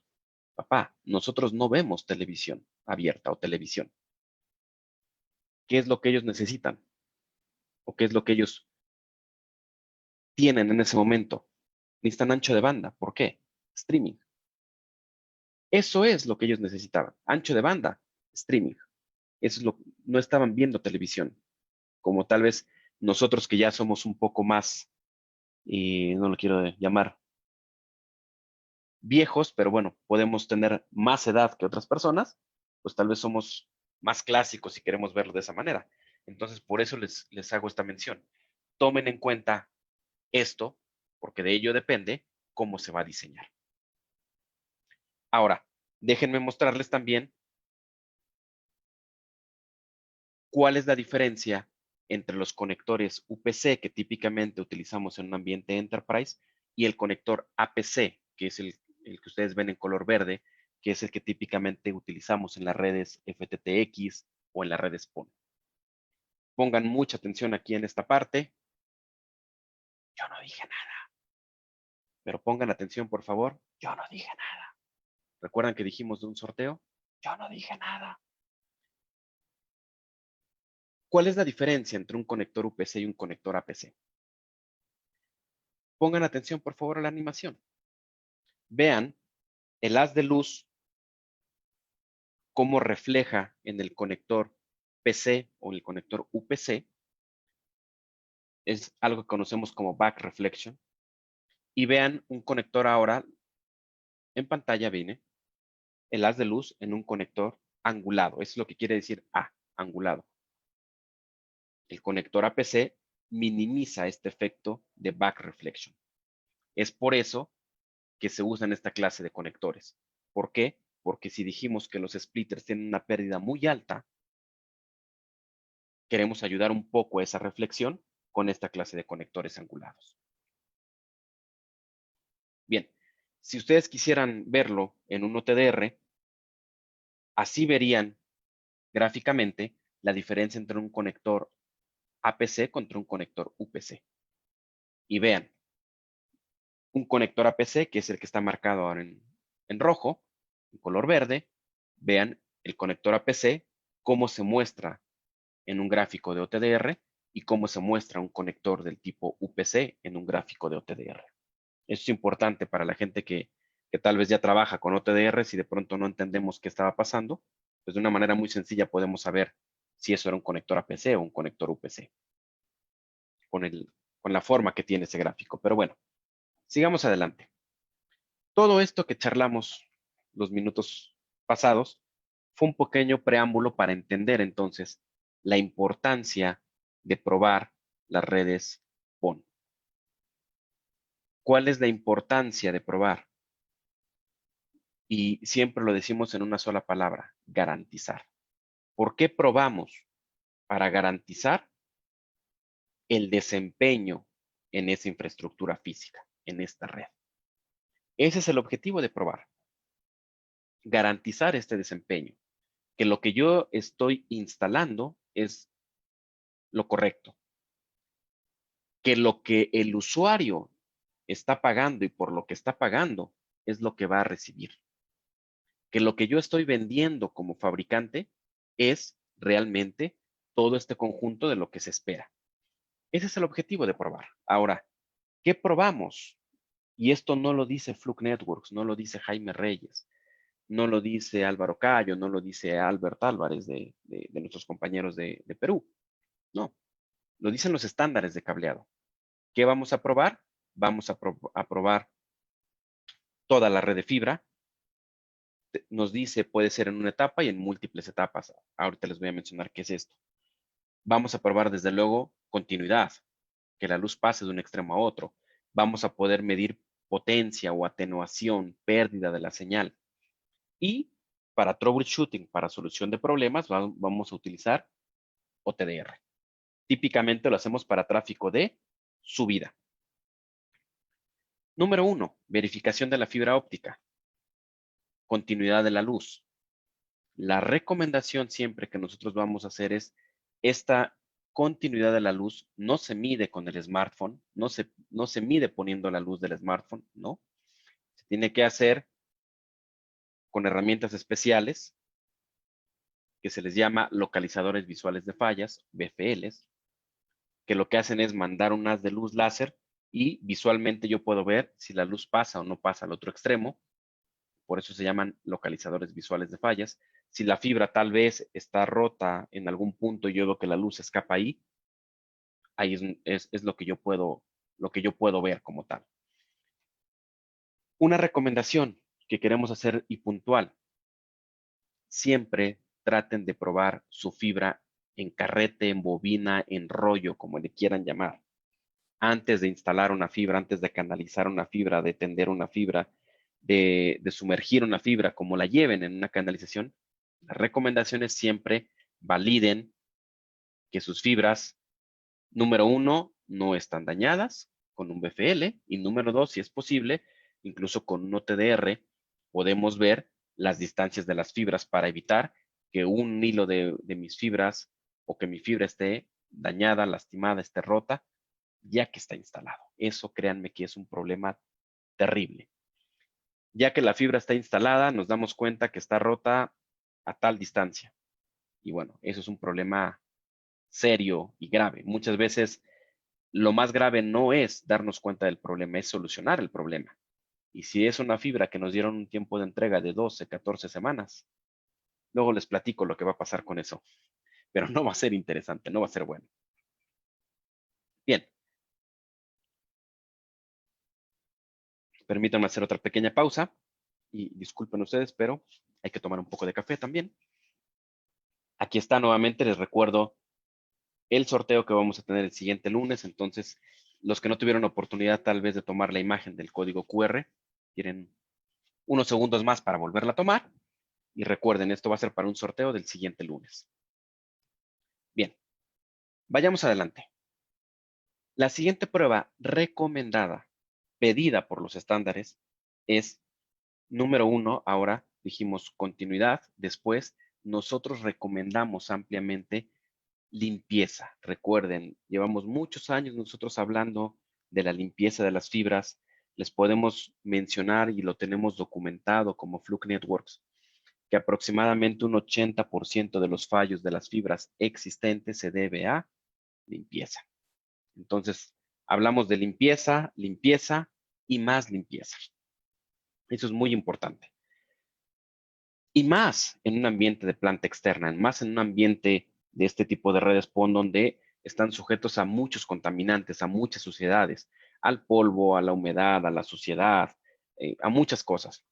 Speaker 1: Papá, nosotros no vemos televisión abierta o televisión. ¿Qué es lo que ellos necesitan? ¿O qué es lo que ellos tienen en ese momento? Necesitan ancho de banda. ¿Por qué? Streaming. Eso es lo que ellos necesitaban. Ancho de banda, streaming. Eso es no estaban viendo televisión. Como tal vez nosotros que ya somos un poco más, no lo quiero llamar viejos, pero bueno, podemos tener más edad que otras personas, pues tal vez somos más clásicos si queremos verlo de esa manera. Entonces, por eso les hago esta mención. Tomen en cuenta esto, porque de ello depende cómo se va a diseñar. Ahora, déjenme mostrarles también cuál es la diferencia entre los conectores UPC que típicamente utilizamos en un ambiente enterprise y el conector APC, que es el que ustedes ven en color verde, que es el que típicamente utilizamos en las redes FTTX o en las redes PON. Pongan mucha atención aquí en esta parte. Yo no dije nada. Pero pongan atención, por favor. Yo no dije nada. ¿Recuerdan que dijimos de un sorteo? Yo no dije nada. ¿Cuál es la diferencia entre un conector UPC y un conector APC? Pongan atención, por favor, a la animación. Vean el haz de luz cómo refleja en el conector PC o en el conector UPC. Es algo que conocemos como back reflection. Y vean un conector ahora, en pantalla viene el haz de luz en un conector angulado. Eso es lo que quiere decir A, angulado. El conector APC minimiza este efecto de back reflection. Es por eso que se usan esta clase de conectores. ¿Por qué? Porque si dijimos que los splitters tienen una pérdida muy alta, queremos ayudar un poco a esa reflexión con esta clase de conectores angulados. Bien, si ustedes quisieran verlo en un OTDR, así verían gráficamente la diferencia entre un conector APC contra un conector UPC. Y vean, un conector APC, que es el que está marcado ahora en rojo, en color verde, vean el conector APC, cómo se muestra en un gráfico de OTDR y cómo se muestra un conector del tipo UPC en un gráfico de OTDR. Eso es importante para la gente que tal vez ya trabaja con OTDR, si de pronto no entendemos qué estaba pasando, pues de una manera muy sencilla podemos saber si eso era un conector APC o un conector UPC, con la forma que tiene ese gráfico. Pero bueno, sigamos adelante. Todo esto que charlamos los minutos pasados fue un pequeño preámbulo para entender entonces la importancia de probar las redes PON. ¿Cuál es la importancia de probar? Y siempre lo decimos en una sola palabra, garantizar. ¿Por qué probamos? Para garantizar el desempeño en esa infraestructura física, en esta red. Ese es el objetivo de probar. Garantizar este desempeño, que lo que yo estoy instalando es lo correcto, que lo que el usuario está pagando y por lo que está pagando es lo que va a recibir, que lo que yo estoy vendiendo como fabricante es realmente todo este conjunto de lo que se espera. Ese es el objetivo de probar. Ahora, ¿qué probamos? Y esto no lo dice Fluke Networks, no lo dice Jaime Reyes, no lo dice Álvaro Cayo, no lo dice Albert Álvarez de nuestros compañeros de Perú. No, lo dicen los estándares de cableado. ¿Qué vamos a probar? Vamos a probar toda la red de fibra. Nos dice puede ser en una etapa y en múltiples etapas. Ahorita les voy a mencionar qué es esto. Vamos a probar desde luego continuidad, que la luz pase de un extremo a otro. Vamos a poder medir potencia o atenuación, pérdida de la señal. Y para troubleshooting, para solución de problemas, vamos a utilizar OTDR. Típicamente lo hacemos para tráfico de subida. Número 1, verificación de la fibra óptica. Continuidad de la luz. La recomendación siempre que nosotros vamos a hacer es esta continuidad de la luz no se mide con el smartphone, no se mide poniendo la luz del smartphone, no. Se tiene que hacer con herramientas especiales que se les llama localizadores visuales de fallas, BFLs, que lo que hacen es mandar un haz de luz láser y visualmente yo puedo ver si la luz pasa o no pasa al otro extremo. Por eso se llaman localizadores visuales de fallas. Si la fibra tal vez está rota en algún punto y yo veo que la luz escapa ahí es lo que yo puedo ver como tal. Una recomendación que queremos hacer y puntual. Siempre traten de probar su fibra en carrete, en bobina, en rollo, como le quieran llamar. Antes de instalar una fibra, antes de canalizar una fibra, de tender una fibra, de sumergir una fibra, como la lleven en una canalización, las recomendaciones siempre validen que sus fibras, número 1, no están dañadas con un BFL y número 2, si es posible, incluso con un OTDR, podemos ver las distancias de las fibras para evitar que un hilo de mis fibras o que mi fibra esté dañada, lastimada, esté rota, ya que está instalado. Eso, créanme que es un problema terrible. Ya que la fibra está instalada, nos damos cuenta que está rota a tal distancia. Y bueno, eso es un problema serio y grave. Muchas veces lo más grave no es darnos cuenta del problema, es solucionar el problema. Y si es una fibra que nos dieron un tiempo de entrega de 12, 14 semanas, luego les platico lo que va a pasar con eso. Pero no va a ser interesante, no va a ser bueno. Bien. Permítanme hacer otra pequeña pausa. Y disculpen ustedes, pero hay que tomar un poco de café también. Aquí está nuevamente, les recuerdo el sorteo que vamos a tener el siguiente lunes. Entonces, los que no tuvieron oportunidad tal vez de tomar la imagen del código QR, tienen unos segundos más para volverla a tomar. Y recuerden, esto va a ser para un sorteo del siguiente lunes. Bien, vayamos adelante. La siguiente prueba recomendada, pedida por los estándares, es número 1. Ahora dijimos continuidad. Después, nosotros recomendamos ampliamente limpieza. Recuerden, llevamos muchos años nosotros hablando de la limpieza de las fibras. Les podemos mencionar y lo tenemos documentado como Fluke Networks, que aproximadamente un 80% de los fallos de las fibras existentes se debe a limpieza. Entonces, hablamos de limpieza, limpieza y más limpieza. Eso es muy importante. Y más en un ambiente de planta externa, más en un ambiente de este tipo de redes PON donde están sujetos a muchos contaminantes, a muchas suciedades, al polvo, a la humedad, a la suciedad, a muchas cosas.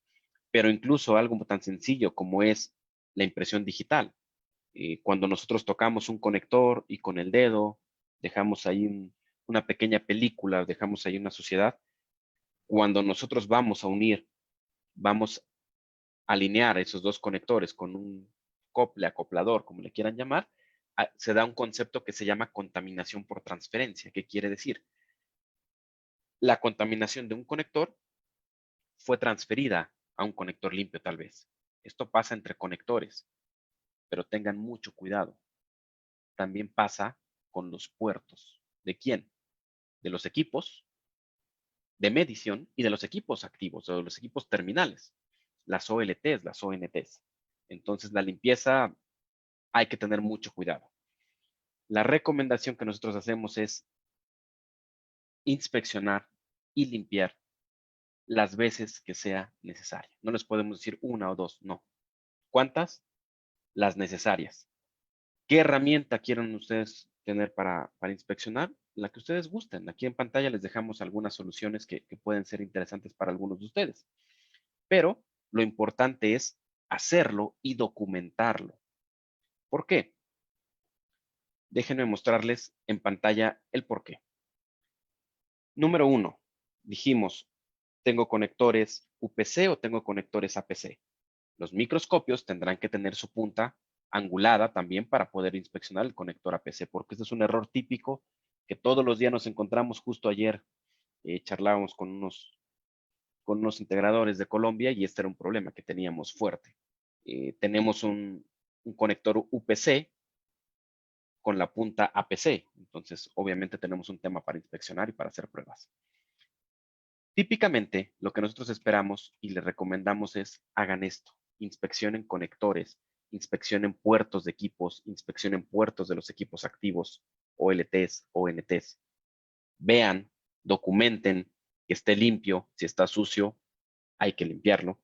Speaker 1: Pero incluso algo tan sencillo como es la impresión digital. Cuando nosotros tocamos un conector y con el dedo dejamos ahí una pequeña película, dejamos ahí una suciedad, Cuando nosotros vamos a unir, vamos a alinear esos dos conectores con un acople, acoplador, como le quieran llamar, se da un concepto que se llama contaminación por transferencia. ¿Qué quiere decir? La contaminación de un conector fue transferida a un conector limpio tal vez. Esto pasa entre conectores, pero tengan mucho cuidado. También pasa con los puertos. ¿De quién? De los equipos de medición y de los equipos activos o de los equipos terminales, las OLTs, las ONTs. Entonces, la limpieza hay que tener mucho cuidado. La recomendación que nosotros hacemos es inspeccionar y limpiar las veces que sea necesario. No les podemos decir una o dos, no. ¿Cuántas? Las necesarias. ¿Qué herramienta quieren ustedes tener para inspeccionar? La que ustedes gusten. Aquí en pantalla les dejamos algunas soluciones que pueden ser interesantes para algunos de ustedes. Pero lo importante es hacerlo y documentarlo. ¿Por qué? Déjenme mostrarles en pantalla el por qué. Número 1, dijimos, ¿tengo conectores UPC o tengo conectores APC? Los microscopios tendrán que tener su punta angulada también para poder inspeccionar el conector APC, porque este es un error típico que todos los días nos encontramos. Justo ayer charlábamos con unos integradores de Colombia y este era un problema que teníamos fuerte. Tenemos un conector UPC con la punta APC, entonces obviamente tenemos un tema para inspeccionar y para hacer pruebas. Típicamente, lo que nosotros esperamos y les recomendamos es hagan esto, inspeccionen conectores, inspeccionen puertos de equipos, inspeccionen puertos de los equipos activos, OLTs, ONTs. Vean, documenten que esté limpio, si está sucio, hay que limpiarlo.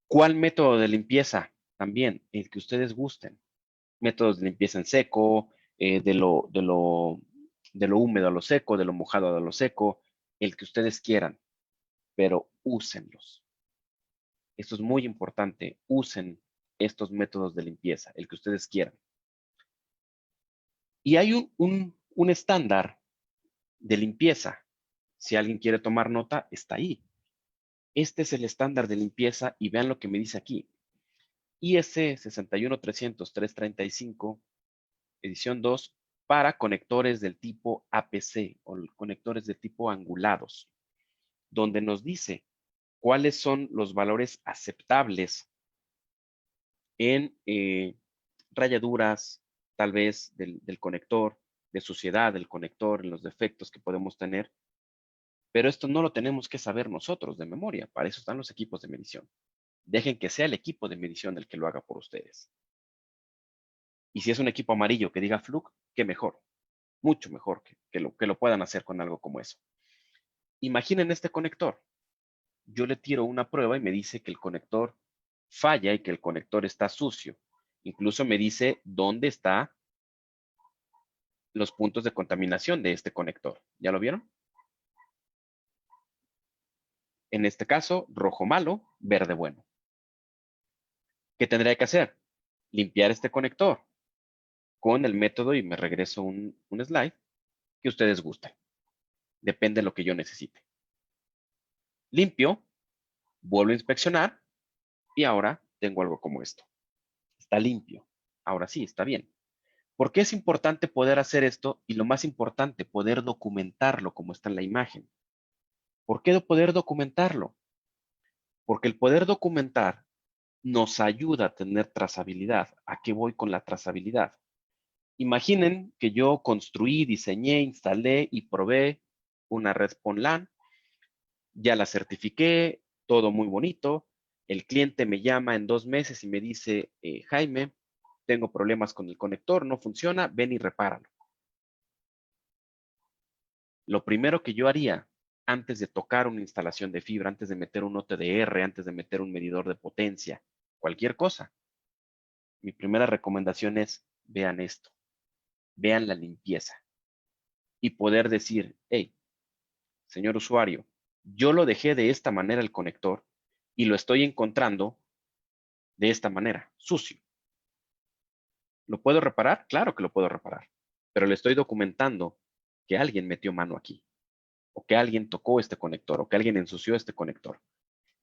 Speaker 1: ¿Cuál método de limpieza? También, el que ustedes gusten. Métodos de limpieza en seco, de lo húmedo a lo seco, de lo mojado a lo seco, el que ustedes quieran, pero úsenlos. Esto es muy importante, usen estos métodos de limpieza, el que ustedes quieran. Y hay un estándar de limpieza. Si alguien quiere tomar nota, está ahí. Este es el estándar de limpieza y vean lo que me dice aquí. IS 61300-335, edición 2, para conectores del tipo APC o conectores de tipo angulados, donde nos dice cuáles son los valores aceptables en rayaduras, tal vez del conector, de suciedad del conector, en los defectos que podemos tener. Pero esto no lo tenemos que saber nosotros de memoria. Para eso están los equipos de medición. Dejen que sea el equipo de medición el que lo haga por ustedes. Y si es un equipo amarillo que diga Fluke, qué mejor. Mucho mejor que lo puedan hacer con algo como eso. Imaginen este conector. Yo le tiro una prueba y me dice que el conector falla y que el conector está sucio. Incluso me dice dónde están los puntos de contaminación de este conector. ¿Ya lo vieron? En este caso, rojo malo, verde bueno. ¿Qué tendría que hacer? Limpiar este conector con el método, y me regreso un slide, que ustedes gusten. Depende de lo que yo necesite. Limpio, vuelvo a inspeccionar y ahora tengo algo como esto. Está limpio. Ahora sí, está bien. ¿Por qué es importante poder hacer esto? Y lo más importante, poder documentarlo como está en la imagen. ¿Por qué poder documentarlo? Porque el poder documentar nos ayuda a tener trazabilidad. ¿A qué voy con la trazabilidad? Imaginen que yo construí, diseñé, instalé y probé una red PON LAN. Ya la certifiqué, todo muy bonito. El cliente me llama en 2 meses y me dice, Jaime, tengo problemas con el conector, no funciona, ven y repáralo. Lo primero que yo haría antes de tocar una instalación de fibra, antes de meter un OTDR, antes de meter un medidor de potencia, cualquier cosa, mi primera recomendación es, vean esto, vean la limpieza y poder decir, hey, señor usuario, yo lo dejé de esta manera el conector y lo estoy encontrando de esta manera, sucio. ¿Lo puedo reparar? Claro que lo puedo reparar, pero le estoy documentando que alguien metió mano aquí, o que alguien tocó este conector, o que alguien ensució este conector.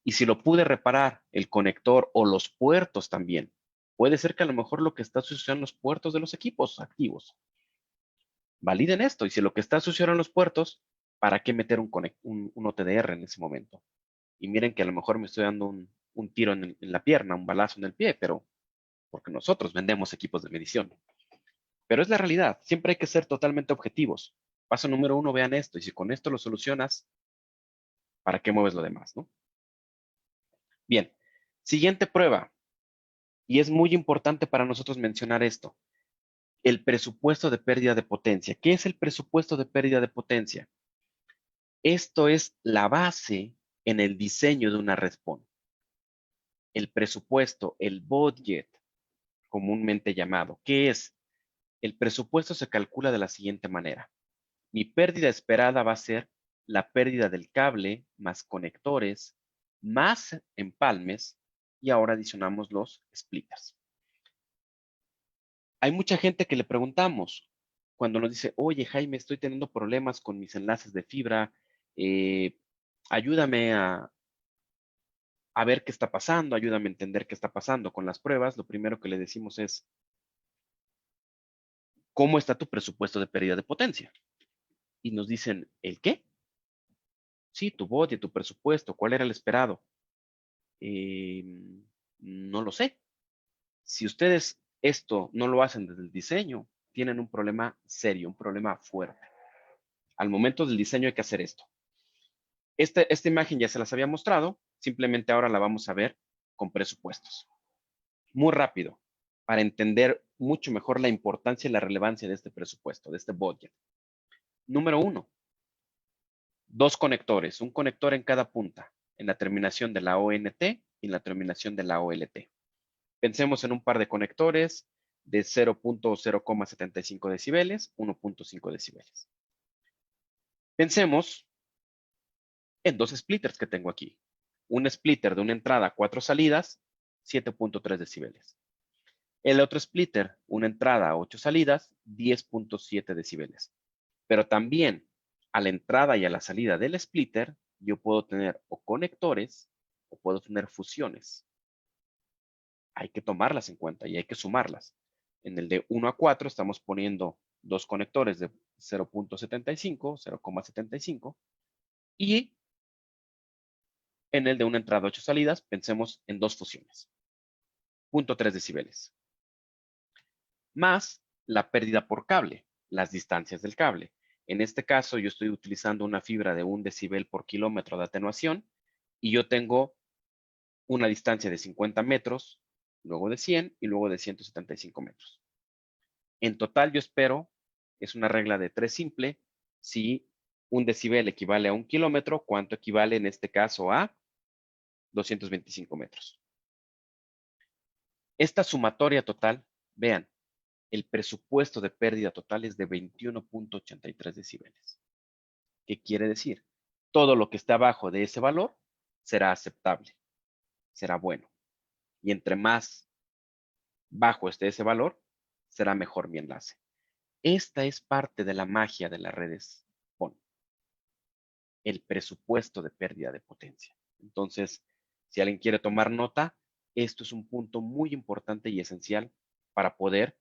Speaker 1: Y si lo pude reparar, el conector o los puertos también, puede ser que a lo mejor lo que está sucio sean los puertos de los equipos activos. Validen esto. Y si lo que está sucio eran los puertos, ¿para qué meter un OTDR en ese momento? Y miren que a lo mejor me estoy dando un tiro en la pierna, un balazo en el pie, pero porque nosotros vendemos equipos de medición. Pero es la realidad. Siempre hay que ser totalmente objetivos. Paso número 1, vean esto. Y si con esto lo solucionas, ¿para qué mueves lo demás, no? Bien. Siguiente prueba. Y es muy importante para nosotros mencionar esto. El presupuesto de pérdida de potencia. ¿Qué es el presupuesto de pérdida de potencia? Esto es la base en el diseño de una red PON. El presupuesto, el budget, comúnmente llamado. ¿Qué es? El presupuesto se calcula de la siguiente manera. Mi pérdida esperada va a ser la pérdida del cable más conectores más empalmes y ahora adicionamos los splitters. Hay mucha gente que le preguntamos cuando nos dice, oye Jaime, estoy teniendo problemas con mis enlaces de fibra, ayúdame a ver qué está pasando, ayúdame a entender qué está pasando con las pruebas. Lo primero que le decimos es, ¿cómo está tu presupuesto de pérdida de potencia? Y nos dicen, ¿el qué? Sí, tu budget, tu presupuesto, ¿cuál era el esperado? No lo sé. Si ustedes esto no lo hacen desde el diseño, tienen un problema serio, un problema fuerte. Al momento del diseño hay que hacer esto. Esta imagen ya se las había mostrado, simplemente ahora la vamos a ver con presupuestos. Muy rápido, para entender mucho mejor la importancia y la relevancia de este presupuesto, de este budget. Número 1, 2 conectores, un conector en cada punta, en la terminación de la ONT y en la terminación de la OLT. Pensemos en un par de conectores de 0.075 decibeles, 1.5 decibeles. Pensemos en 2 splitters que tengo aquí. Un splitter de una entrada, 4 salidas, 7.3 decibeles. El otro splitter, una entrada, 8 salidas, 10.7 decibeles. Pero también a la entrada y a la salida del splitter, yo puedo tener o conectores o puedo tener fusiones. Hay que tomarlas en cuenta y hay que sumarlas. En el de 1 a 4 estamos poniendo 2 conectores de 0.75, 0.75 y en el de una entrada 8 salidas pensemos en 2 fusiones. 0.3 decibeles. Más la pérdida por cable, las distancias del cable. En este caso yo estoy utilizando una fibra de 1 decibel por kilómetro de atenuación y yo tengo una distancia de 50 metros, luego de 100 y luego de 175 metros. En total yo espero, es una regla de 3 simple, si 1 decibel equivale a 1 kilómetro, ¿cuánto equivale en este caso a 225 metros? Esta sumatoria total, vean, el presupuesto de pérdida total es de 21.83 decibeles. ¿Qué quiere decir? Todo lo que está abajo de ese valor será aceptable, será bueno. Y entre más bajo esté ese valor, será mejor mi enlace. Esta es parte de la magia de las redes PON. El presupuesto de pérdida de potencia. Entonces, si alguien quiere tomar nota, esto es un punto muy importante y esencial para poder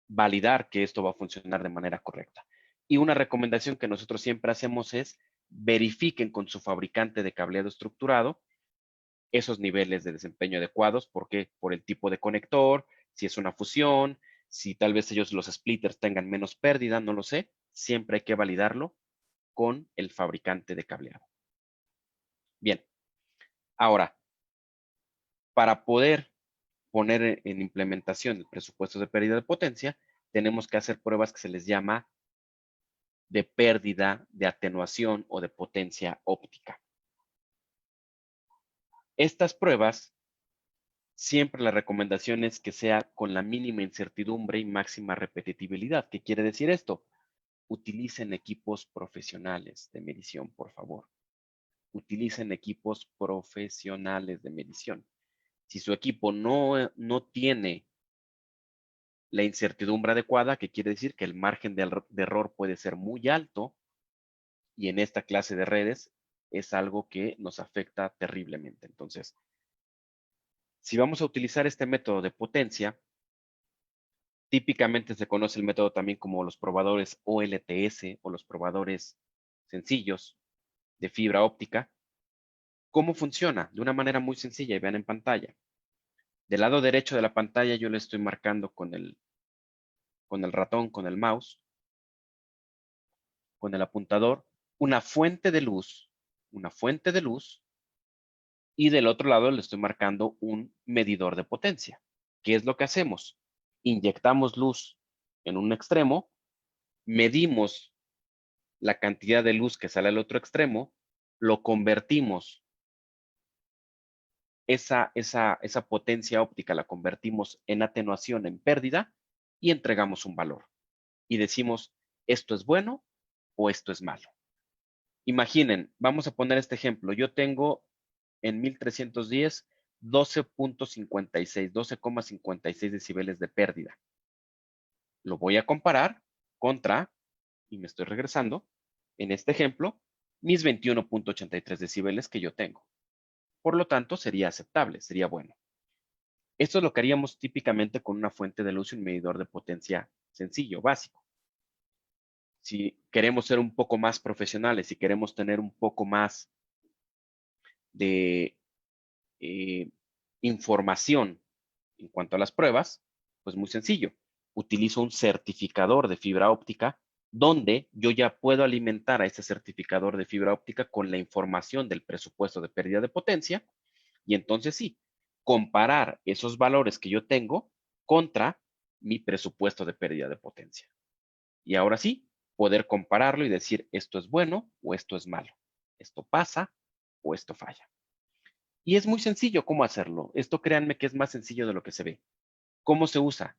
Speaker 1: validar que esto va a funcionar de manera correcta. Y una recomendación que nosotros siempre hacemos es verifiquen con su fabricante de cableado estructurado esos niveles de desempeño adecuados, porque por el tipo de conector, si es una fusión, si tal vez ellos los splitters tengan menos pérdida, no lo sé, siempre hay que validarlo con el fabricante de cableado. Bien, ahora, para poder poner en implementación el presupuesto de pérdida de potencia, tenemos que hacer pruebas que se les llama de pérdida, de atenuación o de potencia óptica. Estas pruebas, siempre la recomendación es que sea con la mínima incertidumbre y máxima repetitividad. ¿Qué quiere decir esto? Utilicen equipos profesionales de medición, por favor. Utilicen equipos profesionales de medición. Si su equipo no tiene la incertidumbre adecuada, que quiere decir que el margen de error puede ser muy alto, y en esta clase de redes es algo que nos afecta terriblemente. Entonces, si vamos a utilizar este método de potencia, típicamente se conoce el método también como los probadores OLTS o los probadores sencillos de fibra óptica. ¿Cómo funciona? De una manera muy sencilla, y vean en pantalla. Del lado derecho de la pantalla yo le estoy marcando con el ratón, con el mouse, con el apuntador, una fuente de luz, y del otro lado le estoy marcando un medidor de potencia. ¿Qué es lo que hacemos? Inyectamos luz en un extremo, medimos la cantidad de luz que sale al otro extremo, lo convertimos, esa potencia óptica la convertimos en atenuación, en pérdida, y entregamos un valor. Y decimos, ¿esto es bueno o esto es malo? Imaginen, vamos a poner este ejemplo. Yo tengo en 1310 12.56 decibeles de pérdida. Lo voy a comparar contra, y me estoy regresando, en este ejemplo, mis 21.83 decibeles que yo tengo. Por lo tanto, sería aceptable, sería bueno. Esto es lo que haríamos típicamente con una fuente de luz y un medidor de potencia sencillo, básico. Si queremos ser un poco más profesionales, si queremos tener un poco más de información en cuanto a las pruebas, pues muy sencillo. Utilizo un certificador de fibra óptica donde yo ya puedo alimentar a ese certificador de fibra óptica con la información del presupuesto de pérdida de potencia, y entonces sí, comparar esos valores que yo tengo contra mi presupuesto de pérdida de potencia. Y ahora sí, poder compararlo y decir esto es bueno o esto es malo. Esto pasa o esto falla. Y es muy sencillo cómo hacerlo. Esto créanme que es más sencillo de lo que se ve. ¿Cómo se usa?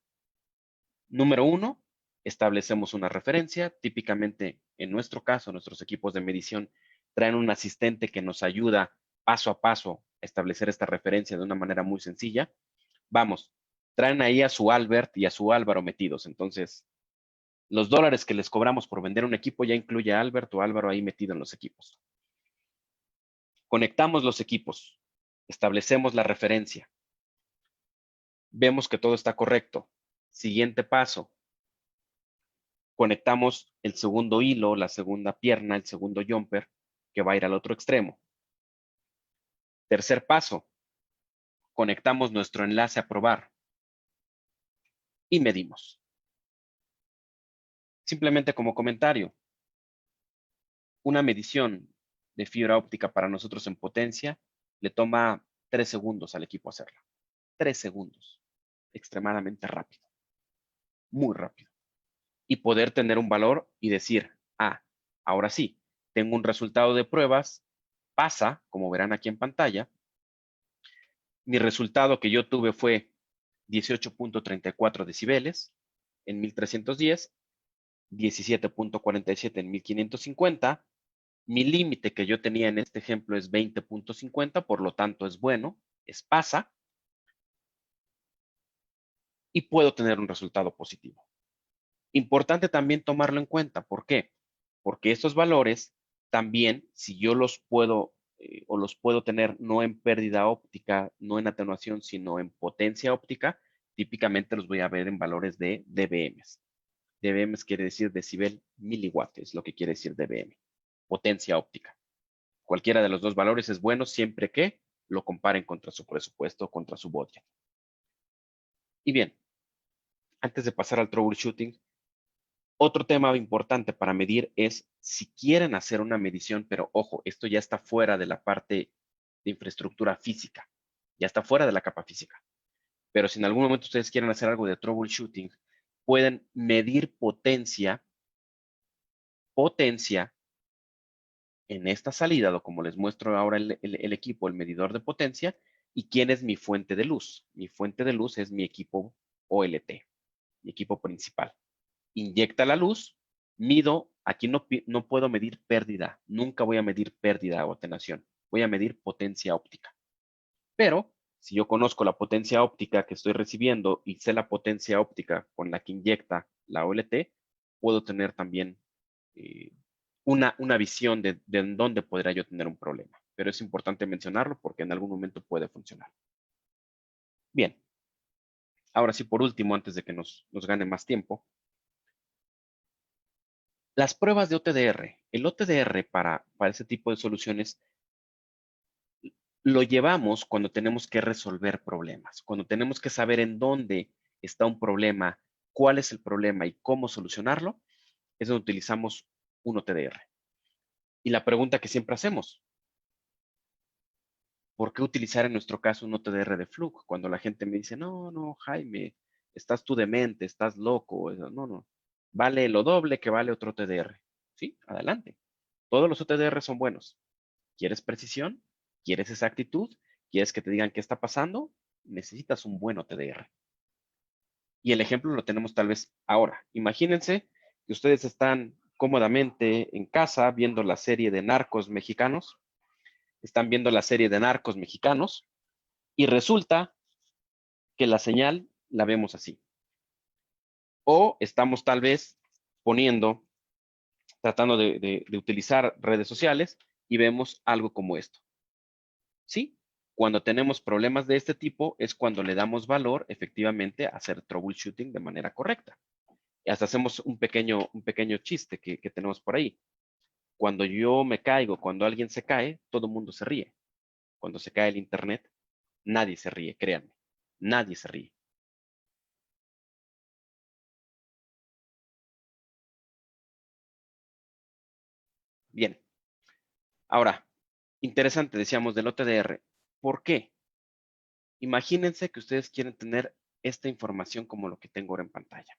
Speaker 1: Número 1, establecemos una referencia. Típicamente, en nuestro caso, nuestros equipos de medición traen un asistente que nos ayuda paso a paso a establecer esta referencia de una manera muy sencilla. Vamos, traen ahí a su Albert y a su Álvaro metidos. Entonces, los dólares que les cobramos por vender un equipo ya incluye a Albert o Álvaro ahí metido en los equipos. Conectamos los equipos, establecemos la referencia, vemos que todo está correcto. Siguiente paso, conectamos el segundo hilo, la segunda pierna, el segundo jumper que va a ir al otro extremo. Tercer paso, conectamos nuestro enlace a probar y medimos. Simplemente como comentario, una medición de fibra óptica para nosotros en potencia le toma 3 segundos al equipo hacerla. 3 segundos. Extremadamente rápido. Muy rápido. Y poder tener un valor y decir, ahora sí, tengo un resultado de pruebas, pasa, como verán aquí en pantalla. Mi resultado que yo tuve fue 18.34 decibeles en 1310, 17.47 en 1550. Mi límite que yo tenía en este ejemplo es 20.50, por lo tanto es bueno, es pasa, y puedo tener un resultado positivo. Importante también tomarlo en cuenta. ¿Por qué? Porque estos valores también, si yo los puedo o los puedo tener no en pérdida óptica, no en atenuación, sino en potencia óptica, típicamente los voy a ver en valores de dBms. dBms quiere decir decibel miliwatt, es lo que quiere decir dBm, potencia óptica. Cualquiera de los dos valores es bueno siempre que lo comparen contra su presupuesto, contra su budget. Y bien, antes de pasar al troubleshooting, otro tema importante para medir es si quieren hacer una medición, pero ojo, esto ya está fuera de la parte de infraestructura física, ya está fuera de la capa física. Pero si en algún momento ustedes quieren hacer algo de troubleshooting, pueden medir potencia en esta salida, o como les muestro ahora el equipo, el medidor de potencia, y quién es mi fuente de luz. Mi fuente de luz es mi equipo OLT, mi equipo principal. Inyecta la luz, mido, aquí no puedo medir pérdida, nunca voy a medir pérdida o atenuación, voy a medir potencia óptica. Pero Si yo conozco la potencia óptica que estoy recibiendo y sé la potencia óptica con la que inyecta la OLT, puedo tener también una visión de en dónde podría yo tener un problema. Pero es importante mencionarlo porque en algún momento puede funcionar. Bien. Ahora sí, por último, antes de que nos gane más tiempo, las pruebas de OTDR. El OTDR para ese tipo de soluciones lo llevamos cuando tenemos que resolver problemas, cuando tenemos que saber en dónde está un problema, cuál es el problema y cómo solucionarlo, es donde utilizamos un OTDR. Y la pregunta que siempre hacemos, ¿por qué utilizar en nuestro caso un OTDR de Fluke? Cuando la gente me dice, no, no, Jaime, estás tú demente, estás loco. No, no. Vale lo doble que vale otro OTDR. Sí, adelante. Todos los OTDR son buenos. ¿Quieres precisión? ¿Quieres exactitud? ¿Quieres que te digan qué está pasando? Necesitas un buen OTDR. Y el ejemplo lo tenemos tal vez ahora. Imagínense que ustedes están cómodamente en casa viendo la serie de narcos mexicanos. Están viendo la serie de narcos mexicanos y resulta que la señal la vemos así. O estamos tal vez tratando de utilizar redes sociales y vemos algo como esto. ¿Sí? Cuando tenemos problemas de este tipo es cuando le damos valor efectivamente a hacer troubleshooting de manera correcta. Y hasta hacemos un pequeño chiste que tenemos por ahí. Cuando yo me caigo, cuando alguien se cae, todo el mundo se ríe. Cuando se cae el internet, nadie se ríe, créanme. Nadie se ríe. Bien. Ahora, interesante, decíamos del OTDR. ¿Por qué? Imagínense que ustedes quieren tener esta información como lo que tengo ahora en pantalla.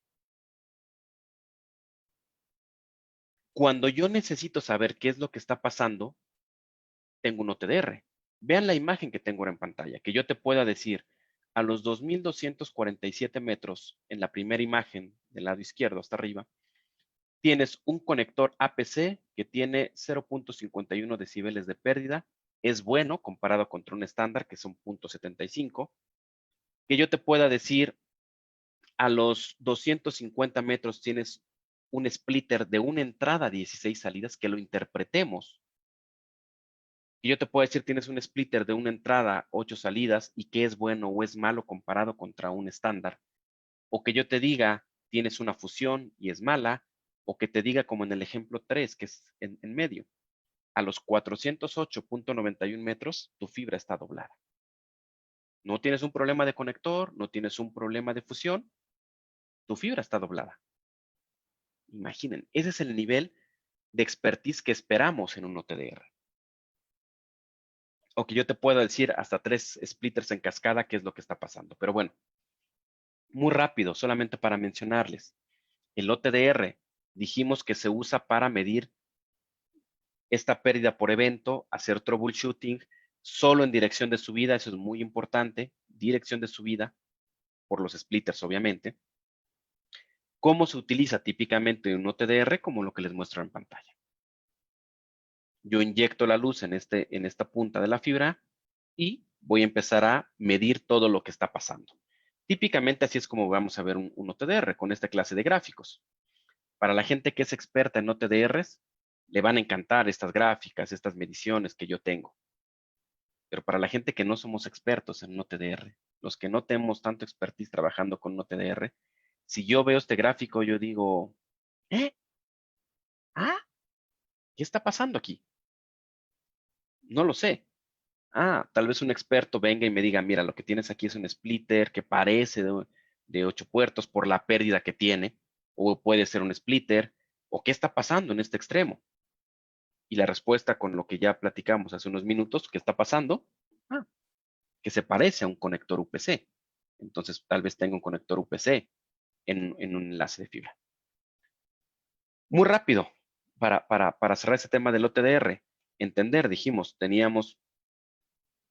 Speaker 1: Cuando yo necesito saber qué es lo que está pasando, tengo un OTDR. Vean la imagen que tengo ahora en pantalla, que yo te pueda decir a los 2247 metros en la primera imagen del lado izquierdo hasta arriba, tienes un conector APC que tiene 0.51 decibeles de pérdida. Es bueno comparado contra un estándar que son 0.75. Que yo te pueda decir a los 250 metros tienes un splitter de una entrada 16 salidas, que lo interpretemos. Y yo te puedo decir tienes un splitter de una entrada 8 salidas y qué es bueno o es malo comparado contra un estándar. O que yo te diga tienes una fusión y es mala, o que te diga como en el ejemplo 3, que es en medio. A los 408.91 metros, tu fibra está doblada. No tienes un problema de conector, no tienes un problema de fusión, tu fibra está doblada. Imaginen, ese es el nivel de expertise que esperamos en un OTDR. O que yo te pueda decir hasta 3 splitters en cascada qué es lo que está pasando. Pero bueno, muy rápido, solamente para mencionarles. El OTDR dijimos que se usa para medir esta pérdida por evento, hacer troubleshooting solo en dirección de subida, eso es muy importante, dirección de subida por los splitters, obviamente. ¿Cómo se utiliza típicamente un OTDR? Como lo que les muestro en pantalla. Yo inyecto la luz en esta punta de la fibra y voy a empezar a medir todo lo que está pasando. Típicamente así es como vamos a ver un OTDR con esta clase de gráficos. Para la gente que es experta en OTDRs, le van a encantar estas gráficas, estas mediciones que yo tengo. Pero para la gente que no somos expertos en un OTDR, los que no tenemos tanto expertise trabajando con un OTDR, si yo veo este gráfico, yo digo, ¿qué está pasando aquí? No lo sé. Tal vez un experto venga y me diga, mira, lo que tienes aquí es un splitter que parece de 8 puertos por la pérdida que tiene, o puede ser un splitter, o qué está pasando en este extremo. Y la respuesta con lo que ya platicamos hace unos minutos, ¿qué está pasando? Que se parece a un conector UPC. Entonces, tal vez tenga un conector UPC en un enlace de fibra. Muy rápido, para cerrar ese tema del OTDR, entender, dijimos, teníamos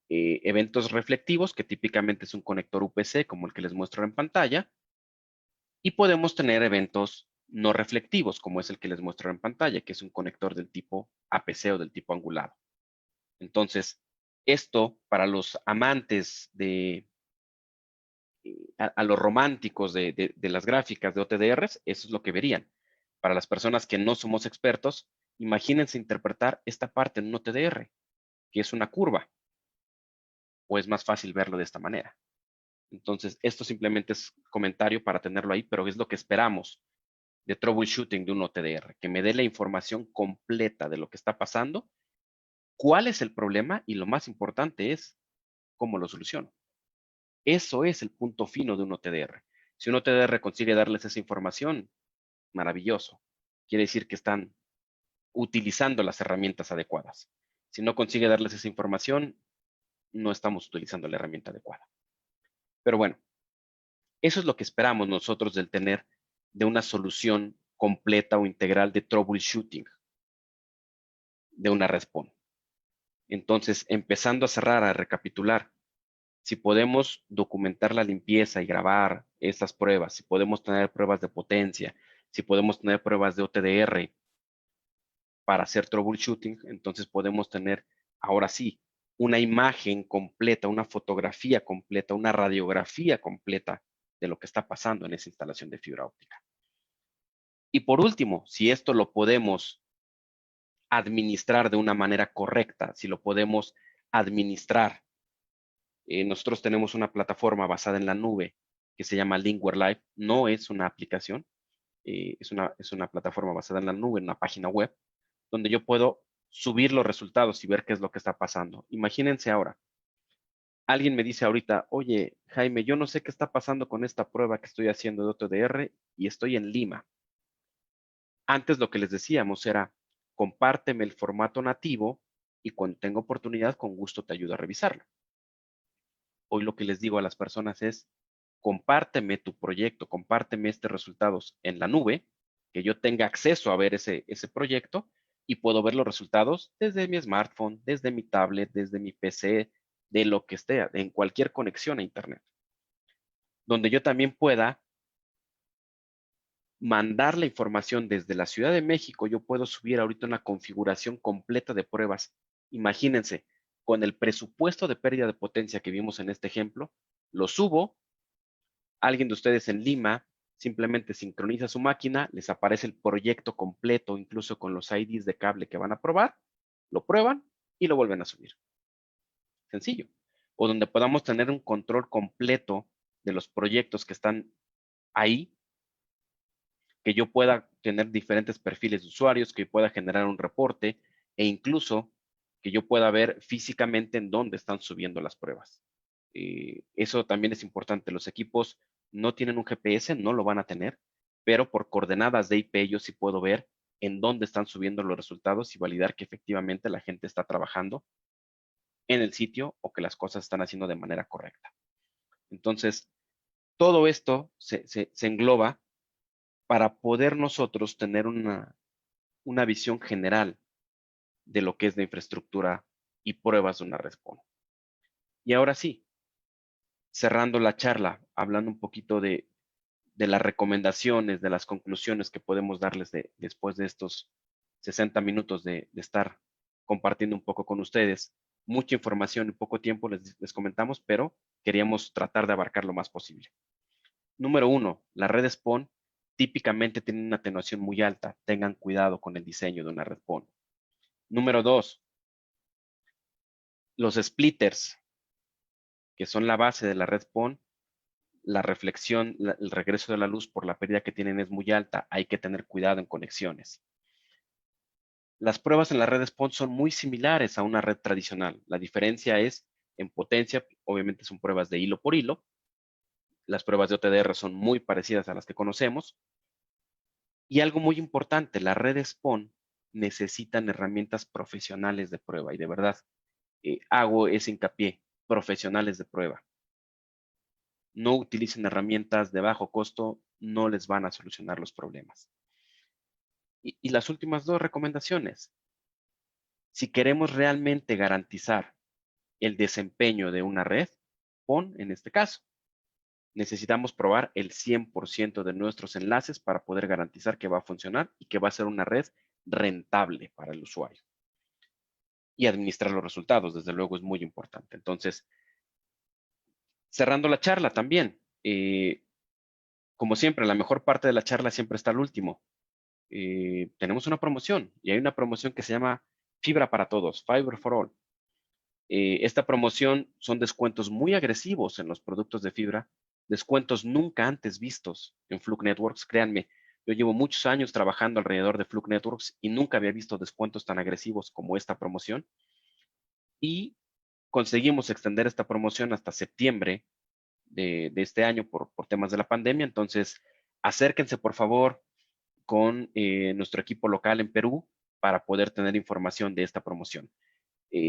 Speaker 1: eventos reflectivos, que típicamente es un conector UPC, como el que les muestro en pantalla, y podemos tener eventos no reflectivos, como es el que les muestro en pantalla, que es un conector del tipo APC o del tipo angulado. Entonces, Esto, para los amantes a los románticos de las gráficas de OTDRs, eso es lo que verían. Para las personas que no somos expertos, imagínense interpretar esta parte en un OTDR, que es una curva, o es más fácil verlo de esta manera. Entonces, esto simplemente es comentario para tenerlo ahí, pero es lo que esperamos de troubleshooting de un OTDR, que me dé la información completa de lo que está pasando, cuál es el problema y lo más importante es cómo lo soluciono. Eso es el punto fino de un OTDR. Si un OTDR consigue darles esa información, maravilloso. Quiere decir que están utilizando las herramientas adecuadas. Si no consigue darles esa información, no estamos utilizando la herramienta adecuada. Pero bueno, eso es lo que esperamos nosotros del tener de una solución completa o integral de troubleshooting de una response. Entonces, empezando a cerrar, a recapitular, si podemos documentar la limpieza y grabar estas pruebas, si podemos tener pruebas de potencia, si podemos tener pruebas de OTDR para hacer troubleshooting, entonces podemos tener, ahora sí, una imagen completa, una fotografía completa, una radiografía completa de lo que está pasando en esa instalación de fibra óptica. Y por último, si esto lo podemos administrar de una manera correcta, si lo podemos administrar, nosotros tenemos una plataforma basada en la nube que se llama Linkware Live, no es una aplicación, es una plataforma basada en la nube, en una página web, donde yo puedo subir los resultados y ver qué es lo que está pasando. Imagínense ahora, alguien me dice ahorita, oye, Jaime, yo no sé qué está pasando con esta prueba que estoy haciendo de OTDR y estoy en Lima. Antes lo que les decíamos era, compárteme el formato nativo y cuando tenga oportunidad, con gusto te ayudo a revisarlo. Hoy lo que les digo a las personas es, compárteme tu proyecto, compárteme estos resultados en la nube, que yo tenga acceso a ver ese proyecto y puedo ver los resultados desde mi smartphone, desde mi tablet, desde mi PC, de lo que esté, en cualquier conexión a Internet. Donde yo también pueda mandar la información desde la Ciudad de México, yo puedo subir ahorita una configuración completa de pruebas. Imagínense, con el presupuesto de pérdida de potencia que vimos en este ejemplo, lo subo, alguien de ustedes en Lima simplemente sincroniza su máquina, les aparece el proyecto completo, incluso con los IDs de cable que van a probar, lo prueban y lo vuelven a subir. Sencillo. O donde podamos tener un control completo de los proyectos que están ahí, que yo pueda tener diferentes perfiles de usuarios, que pueda generar un reporte e incluso que yo pueda ver físicamente en dónde están subiendo las pruebas. Eso también es importante. Los equipos no tienen un GPS, no lo van a tener, pero por coordenadas de IP yo sí puedo ver en dónde están subiendo los resultados y validar que efectivamente la gente está trabajando en el sitio o que las cosas están haciendo de manera correcta. Entonces, todo esto se engloba para poder nosotros tener una visión general de lo que es la infraestructura y pruebas de una respuesta. Y ahora sí, cerrando la charla, hablando un poquito de las recomendaciones, de las conclusiones que podemos darles después de estos 60 minutos de estar compartiendo un poco con ustedes. Mucha información en poco tiempo les comentamos, pero queríamos tratar de abarcar lo más posible. Número 1, la red SPON típicamente tiene una atenuación muy alta. Tengan cuidado con el diseño de una red SPON. Número 2, los splitters, que son la base de la red SPON, la reflexión, el regreso de la luz por la pérdida que tienen es muy alta. Hay que tener cuidado en conexiones. Las pruebas en la red SPON son muy similares a una red tradicional. La diferencia es en potencia, obviamente son pruebas de hilo por hilo. Las pruebas de OTDR son muy parecidas a las que conocemos. Y algo muy importante, la red SPON necesitan herramientas profesionales de prueba. Y de verdad, hago ese hincapié, profesionales de prueba. No utilicen herramientas de bajo costo, no les van a solucionar los problemas. Y las últimas dos recomendaciones. Si queremos realmente garantizar el desempeño de una red, PON en este caso, necesitamos probar el 100% de nuestros enlaces para poder garantizar que va a funcionar y que va a ser una red rentable para el usuario. y administrar los resultados, desde luego, es muy importante. Entonces, cerrando la charla también, como siempre, la mejor parte de la charla siempre está al último. Tenemos una promoción, y hay una promoción que se llama Fibra para Todos, Fiber for All. Esta promoción son descuentos muy agresivos en los productos de fibra, descuentos nunca antes vistos en Fluke Networks. Créanme, yo llevo muchos años trabajando alrededor de Fluke Networks y nunca había visto descuentos tan agresivos como esta promoción. Y conseguimos extender esta promoción hasta septiembre de este año por temas de la pandemia. Entonces, acérquense por favor con nuestro equipo local en Perú para poder tener información de esta promoción.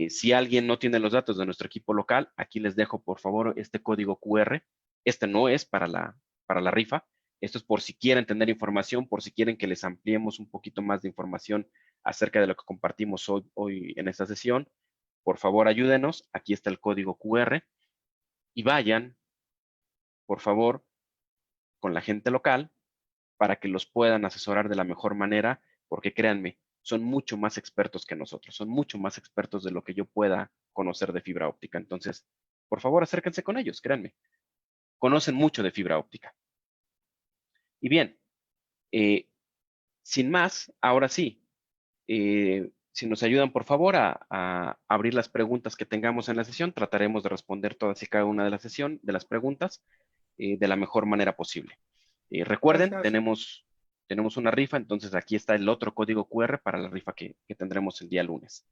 Speaker 1: Si alguien no tiene los datos de nuestro equipo local, aquí les dejo por favor este código QR. Este no es para la rifa. Esto es por si quieren tener información, por si quieren que les ampliemos un poquito más de información acerca de lo que compartimos hoy en esta sesión. Por favor, ayúdenos. Aquí está el código QR. Y vayan, por favor, con la gente local para que los puedan asesorar de la mejor manera, porque créanme, son mucho más expertos que nosotros, son mucho más expertos de lo que yo pueda conocer de fibra óptica. Entonces, por favor, acérquense con ellos, créanme. Conocen mucho de fibra óptica. Y bien, sin más, ahora sí, si nos ayudan, por favor, a abrir las preguntas que tengamos en la sesión, trataremos de responder todas y cada una de las preguntas de la mejor manera posible. Recuerden,
Speaker 3: Gracias.
Speaker 1: tenemos una rifa, entonces aquí está el otro código QR para la rifa que tendremos el día lunes.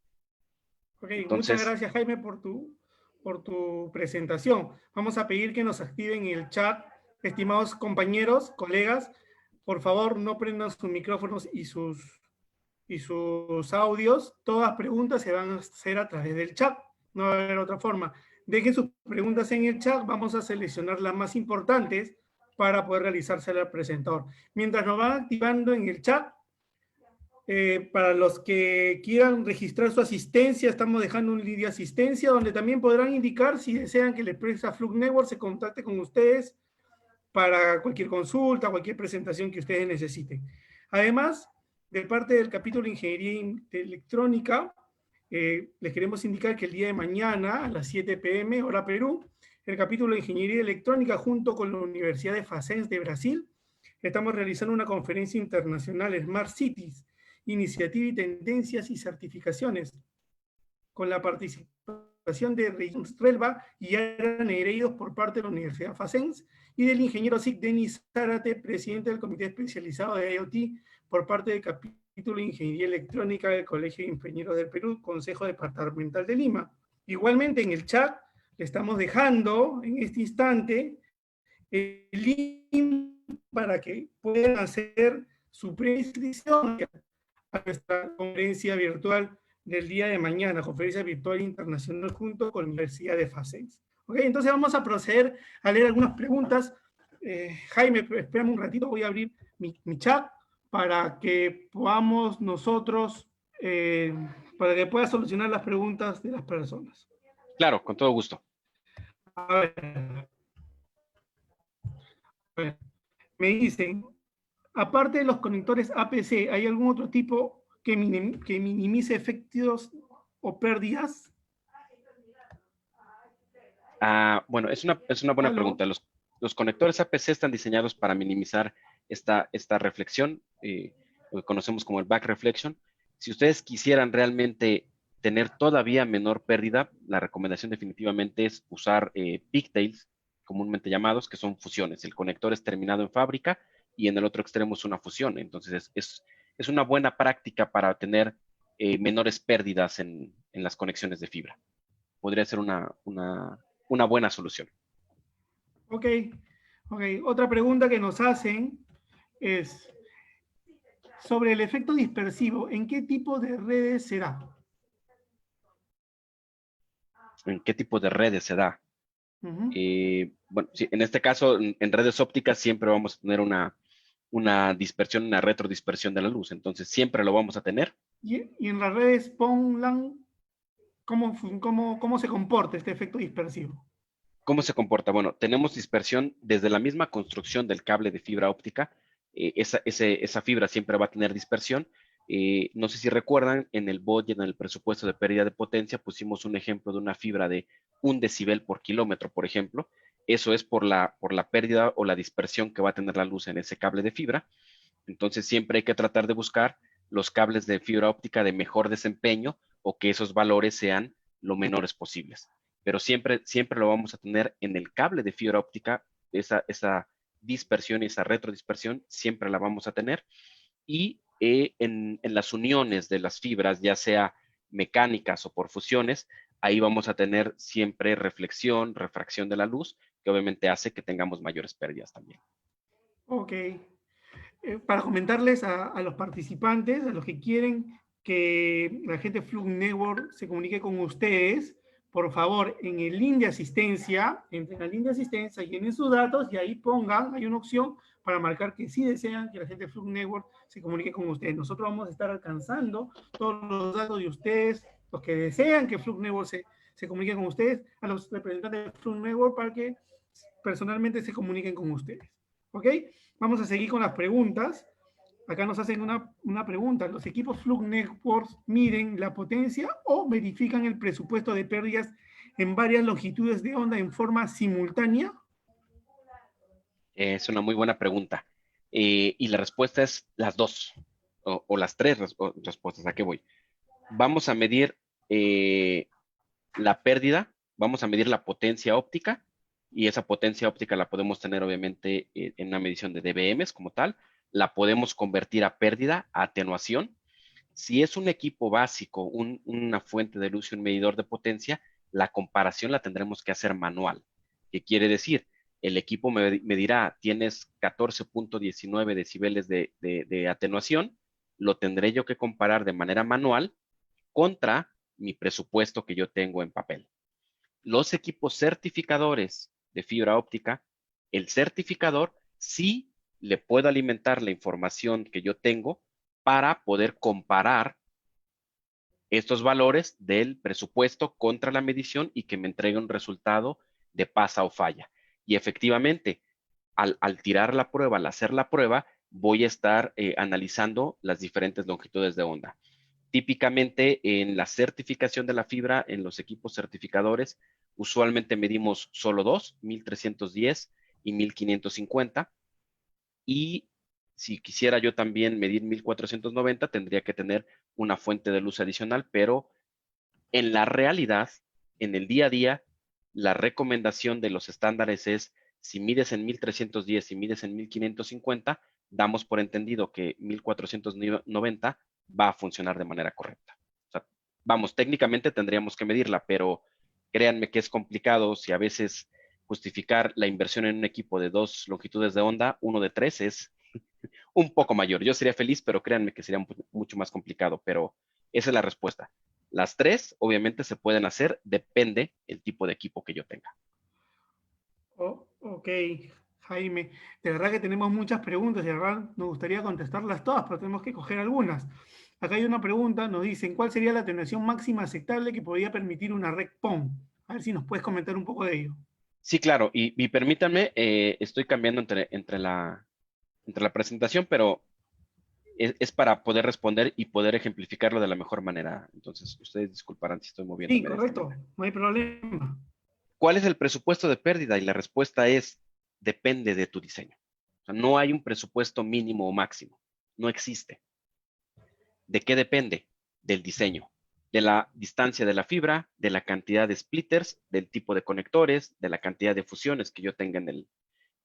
Speaker 3: Ok,
Speaker 1: Entonces,
Speaker 3: muchas gracias, Jaime, por tu presentación. Vamos a pedir que nos activen el chat. Estimados compañeros, colegas, por favor, no prendan sus micrófonos y sus audios. Todas las preguntas se van a hacer a través del chat. No va a haber otra forma. Dejen sus preguntas en el chat. Vamos a seleccionar las más importantes para poder realizársela al presentador. Mientras nos van activando en el chat, para los que quieran registrar su asistencia, estamos dejando un link de asistencia donde también podrán indicar si desean que la empresa Fluke Network se contacte con ustedes para cualquier consulta, cualquier presentación que ustedes necesiten. Además, de parte del capítulo de Ingeniería Electrónica, les queremos indicar que el día de mañana, a las 7 p.m., hora Perú, el capítulo de Ingeniería Electrónica, junto con la Universidad de Facens de Brasil, estamos realizando una conferencia internacional Smart Cities, Iniciativa y Tendencias y Certificaciones, con la participación de Regis Relva y Ara Negreiros por parte de la Universidad Facens y del ingeniero SIC Denis Zárate, presidente del Comité Especializado de IoT por parte del capítulo de Ingeniería Electrónica del Colegio de Ingenieros del Perú, Consejo Departamental de Lima. Igualmente en el chat le estamos dejando en este instante el link para que puedan hacer su preinscripción a nuestra conferencia virtual del día de mañana, conferencia virtual internacional junto con la Universidad de Facens. Ok, entonces vamos a proceder a leer algunas preguntas. Jaime, espérame un ratito, voy a abrir mi chat para que podamos nosotros, para que pueda solucionar las preguntas de las personas.
Speaker 1: claro, con todo gusto.
Speaker 3: A ver, me dicen, aparte de los conectores APC, ¿hay algún otro tipo que minimice efectos o pérdidas?
Speaker 1: Bueno, es una buena pregunta. Los conectores APC están diseñados para minimizar esta reflexión, lo que conocemos como el back reflection. Si ustedes quisieran realmente tener todavía menor pérdida, la recomendación definitivamente es usar pigtails, comúnmente llamados, que son fusiones. El conector es terminado en fábrica y en el otro extremo es una fusión. Entonces, es una buena práctica para tener menores pérdidas en las conexiones de fibra. Podría ser una buena solución.
Speaker 3: Ok. Otra pregunta que nos hacen es sobre el efecto dispersivo. ¿En qué tipo de redes se da?
Speaker 1: ¿En qué tipo de redes se da? Bueno, sí, en este caso, en redes ópticas siempre vamos a tener una dispersión, una retrodispersión de la luz. Entonces, siempre lo vamos a tener.
Speaker 3: ¿Y en las redes PON-LAN, cómo se comporta este efecto dispersivo?
Speaker 1: ¿Cómo se comporta? Bueno, tenemos dispersión desde la misma construcción del cable de fibra óptica. Esa fibra siempre va a tener dispersión, No sé si recuerdan, en el budget, en el presupuesto de pérdida de potencia, pusimos un ejemplo de una fibra de 1 decibel por kilómetro, por ejemplo. Eso es por la pérdida o la dispersión que va a tener la luz en ese cable de fibra. Entonces siempre hay que tratar de buscar los cables de fibra óptica de mejor desempeño o que esos valores sean lo menores posibles. Pero siempre lo vamos a tener en el cable de fibra óptica, esa dispersión y esa retrodispersión, siempre la vamos a tener. Y en las uniones de las fibras, ya sea mecánicas o por fusiones, ahí vamos a tener siempre reflexión, refracción de la luz, que obviamente hace que tengamos mayores pérdidas también.
Speaker 3: Ok. Para comentarles a los participantes, a los que quieren que la gente de Flux Network se comunique con ustedes, por favor, en el link de asistencia, entren al link de asistencia, llenen sus datos y ahí pongan, hay una opción para marcar que sí desean que la gente de Flux Network se comunique con ustedes. Nosotros vamos a estar alcanzando todos los datos de ustedes, los que desean que Flux Network se comunique con ustedes, a los representantes de Flux Network para que personalmente se comuniquen con ustedes. ¿Ok? Vamos a seguir con las preguntas. Acá nos hacen una pregunta. ¿Los equipos Flux Networks miden la potencia o verifican el presupuesto de pérdidas en varias longitudes de onda en forma simultánea?
Speaker 1: Es una muy buena pregunta. Y la respuesta es las dos, o las tres respuestas. ¿A qué voy? Vamos a medir la pérdida, vamos a medir la potencia óptica, y esa potencia óptica la podemos tener obviamente en una medición de dBm como tal. La podemos convertir a pérdida, a atenuación. Si es un equipo básico, una fuente de luz y un medidor de potencia, la comparación la tendremos que hacer manual. ¿Qué quiere decir? El equipo me dirá, tienes 14.19 decibeles de atenuación, lo tendré yo que comparar de manera manual contra mi presupuesto que yo tengo en papel. Los equipos certificadores de fibra óptica, el certificador sí le puedo alimentar la información que yo tengo para poder comparar estos valores del presupuesto contra la medición y que me entregue un resultado de pasa o falla. Y efectivamente, al tirar la prueba, al hacer la prueba, voy a estar analizando las diferentes longitudes de onda. Típicamente en la certificación de la fibra, en los equipos certificadores, usualmente medimos solo dos, 1310 y 1550. Y si quisiera yo también medir 1490, tendría que tener una fuente de luz adicional, pero en la realidad, en el día a día, la recomendación de los estándares es, si mides en 1310 y mides en 1550, damos por entendido que 1490 va a funcionar de manera correcta. O sea, vamos, técnicamente tendríamos que medirla, pero créanme que es complicado. Si a veces justificar la inversión en un equipo de 2 longitudes de onda, uno de 3 es un poco mayor. Yo sería feliz, pero créanme que sería mucho más complicado, pero esa es la respuesta. Las tres, obviamente, se pueden hacer, depende el tipo de equipo que yo tenga.
Speaker 3: Oh, ok, Jaime. De verdad que tenemos muchas preguntas y de verdad nos gustaría contestarlas todas, pero tenemos que coger algunas. Acá hay una pregunta, nos dicen, ¿cuál sería la atenuación máxima aceptable que podría permitir una red PON? A ver si nos puedes comentar un poco de ello.
Speaker 1: Sí, claro, y permítanme, estoy cambiando entre la presentación, pero es para poder responder y poder ejemplificarlo de la mejor manera. Entonces, ustedes disculparán si estoy
Speaker 3: Sí,
Speaker 1: moviéndome de esta
Speaker 3: correcto,
Speaker 1: manera.
Speaker 3: no hay problema.
Speaker 1: ¿Cuál es el presupuesto de pérdida? Y la respuesta es, depende de tu diseño. O sea, no hay un presupuesto mínimo o máximo. No existe. ¿De qué depende? Del diseño, de la distancia de la fibra, de la cantidad de splitters, del tipo de conectores, de la cantidad de fusiones que yo tenga en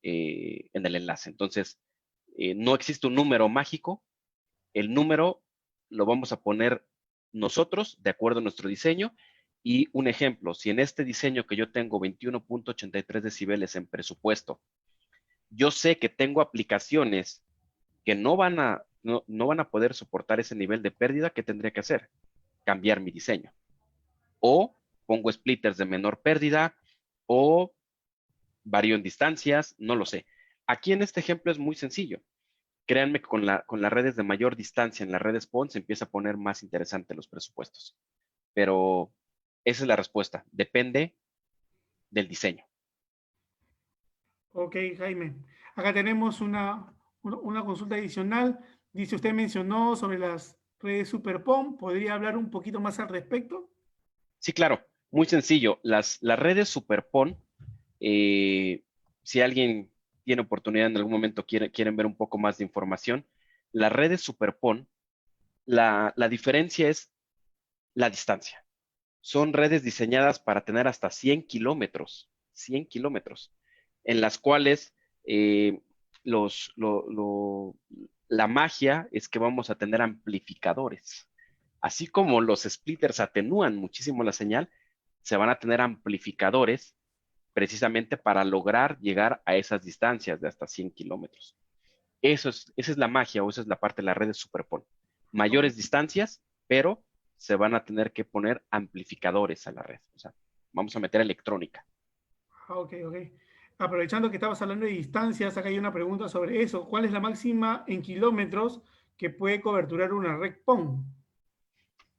Speaker 1: el enlace. Entonces, no existe un número mágico. El número lo vamos a poner nosotros de acuerdo a nuestro diseño. Y un ejemplo, si en este diseño que yo tengo 21.83 decibeles en presupuesto, yo sé que tengo aplicaciones que no van a poder soportar ese nivel de pérdida, ¿qué tendría que hacer? Cambiar mi diseño. O pongo splitters de menor pérdida, o varío en distancias, no lo sé. Aquí en este ejemplo es muy sencillo. Créanme que con las redes de mayor distancia, en las redes PON, se empieza a poner más interesante los presupuestos. Pero esa es la respuesta. Depende del diseño.
Speaker 3: Ok, Jaime. Acá tenemos una consulta adicional. Dice, usted mencionó sobre las redes Superpon. ¿Podría hablar un poquito más al respecto?
Speaker 1: Sí, claro, muy sencillo. Las redes Superpon, si alguien tiene oportunidad en algún momento, quieren ver un poco más de información, las redes Superpon, la diferencia es la distancia. Son redes diseñadas para tener hasta 100 kilómetros, en las cuales los, la magia es que vamos a tener amplificadores. Así como los splitters atenúan muchísimo la señal, se van a tener amplificadores precisamente para lograr llegar a esas distancias de hasta 100 kilómetros. Esa es la magia o esa es la parte de la red de Superpon. Mayores distancias, pero se van a tener que poner amplificadores a la red. O sea, vamos a meter electrónica.
Speaker 3: Ok, ok. Aprovechando que estabas hablando de distancias, acá hay una pregunta sobre eso. ¿Cuál es la máxima en kilómetros que puede coberturar una red PON?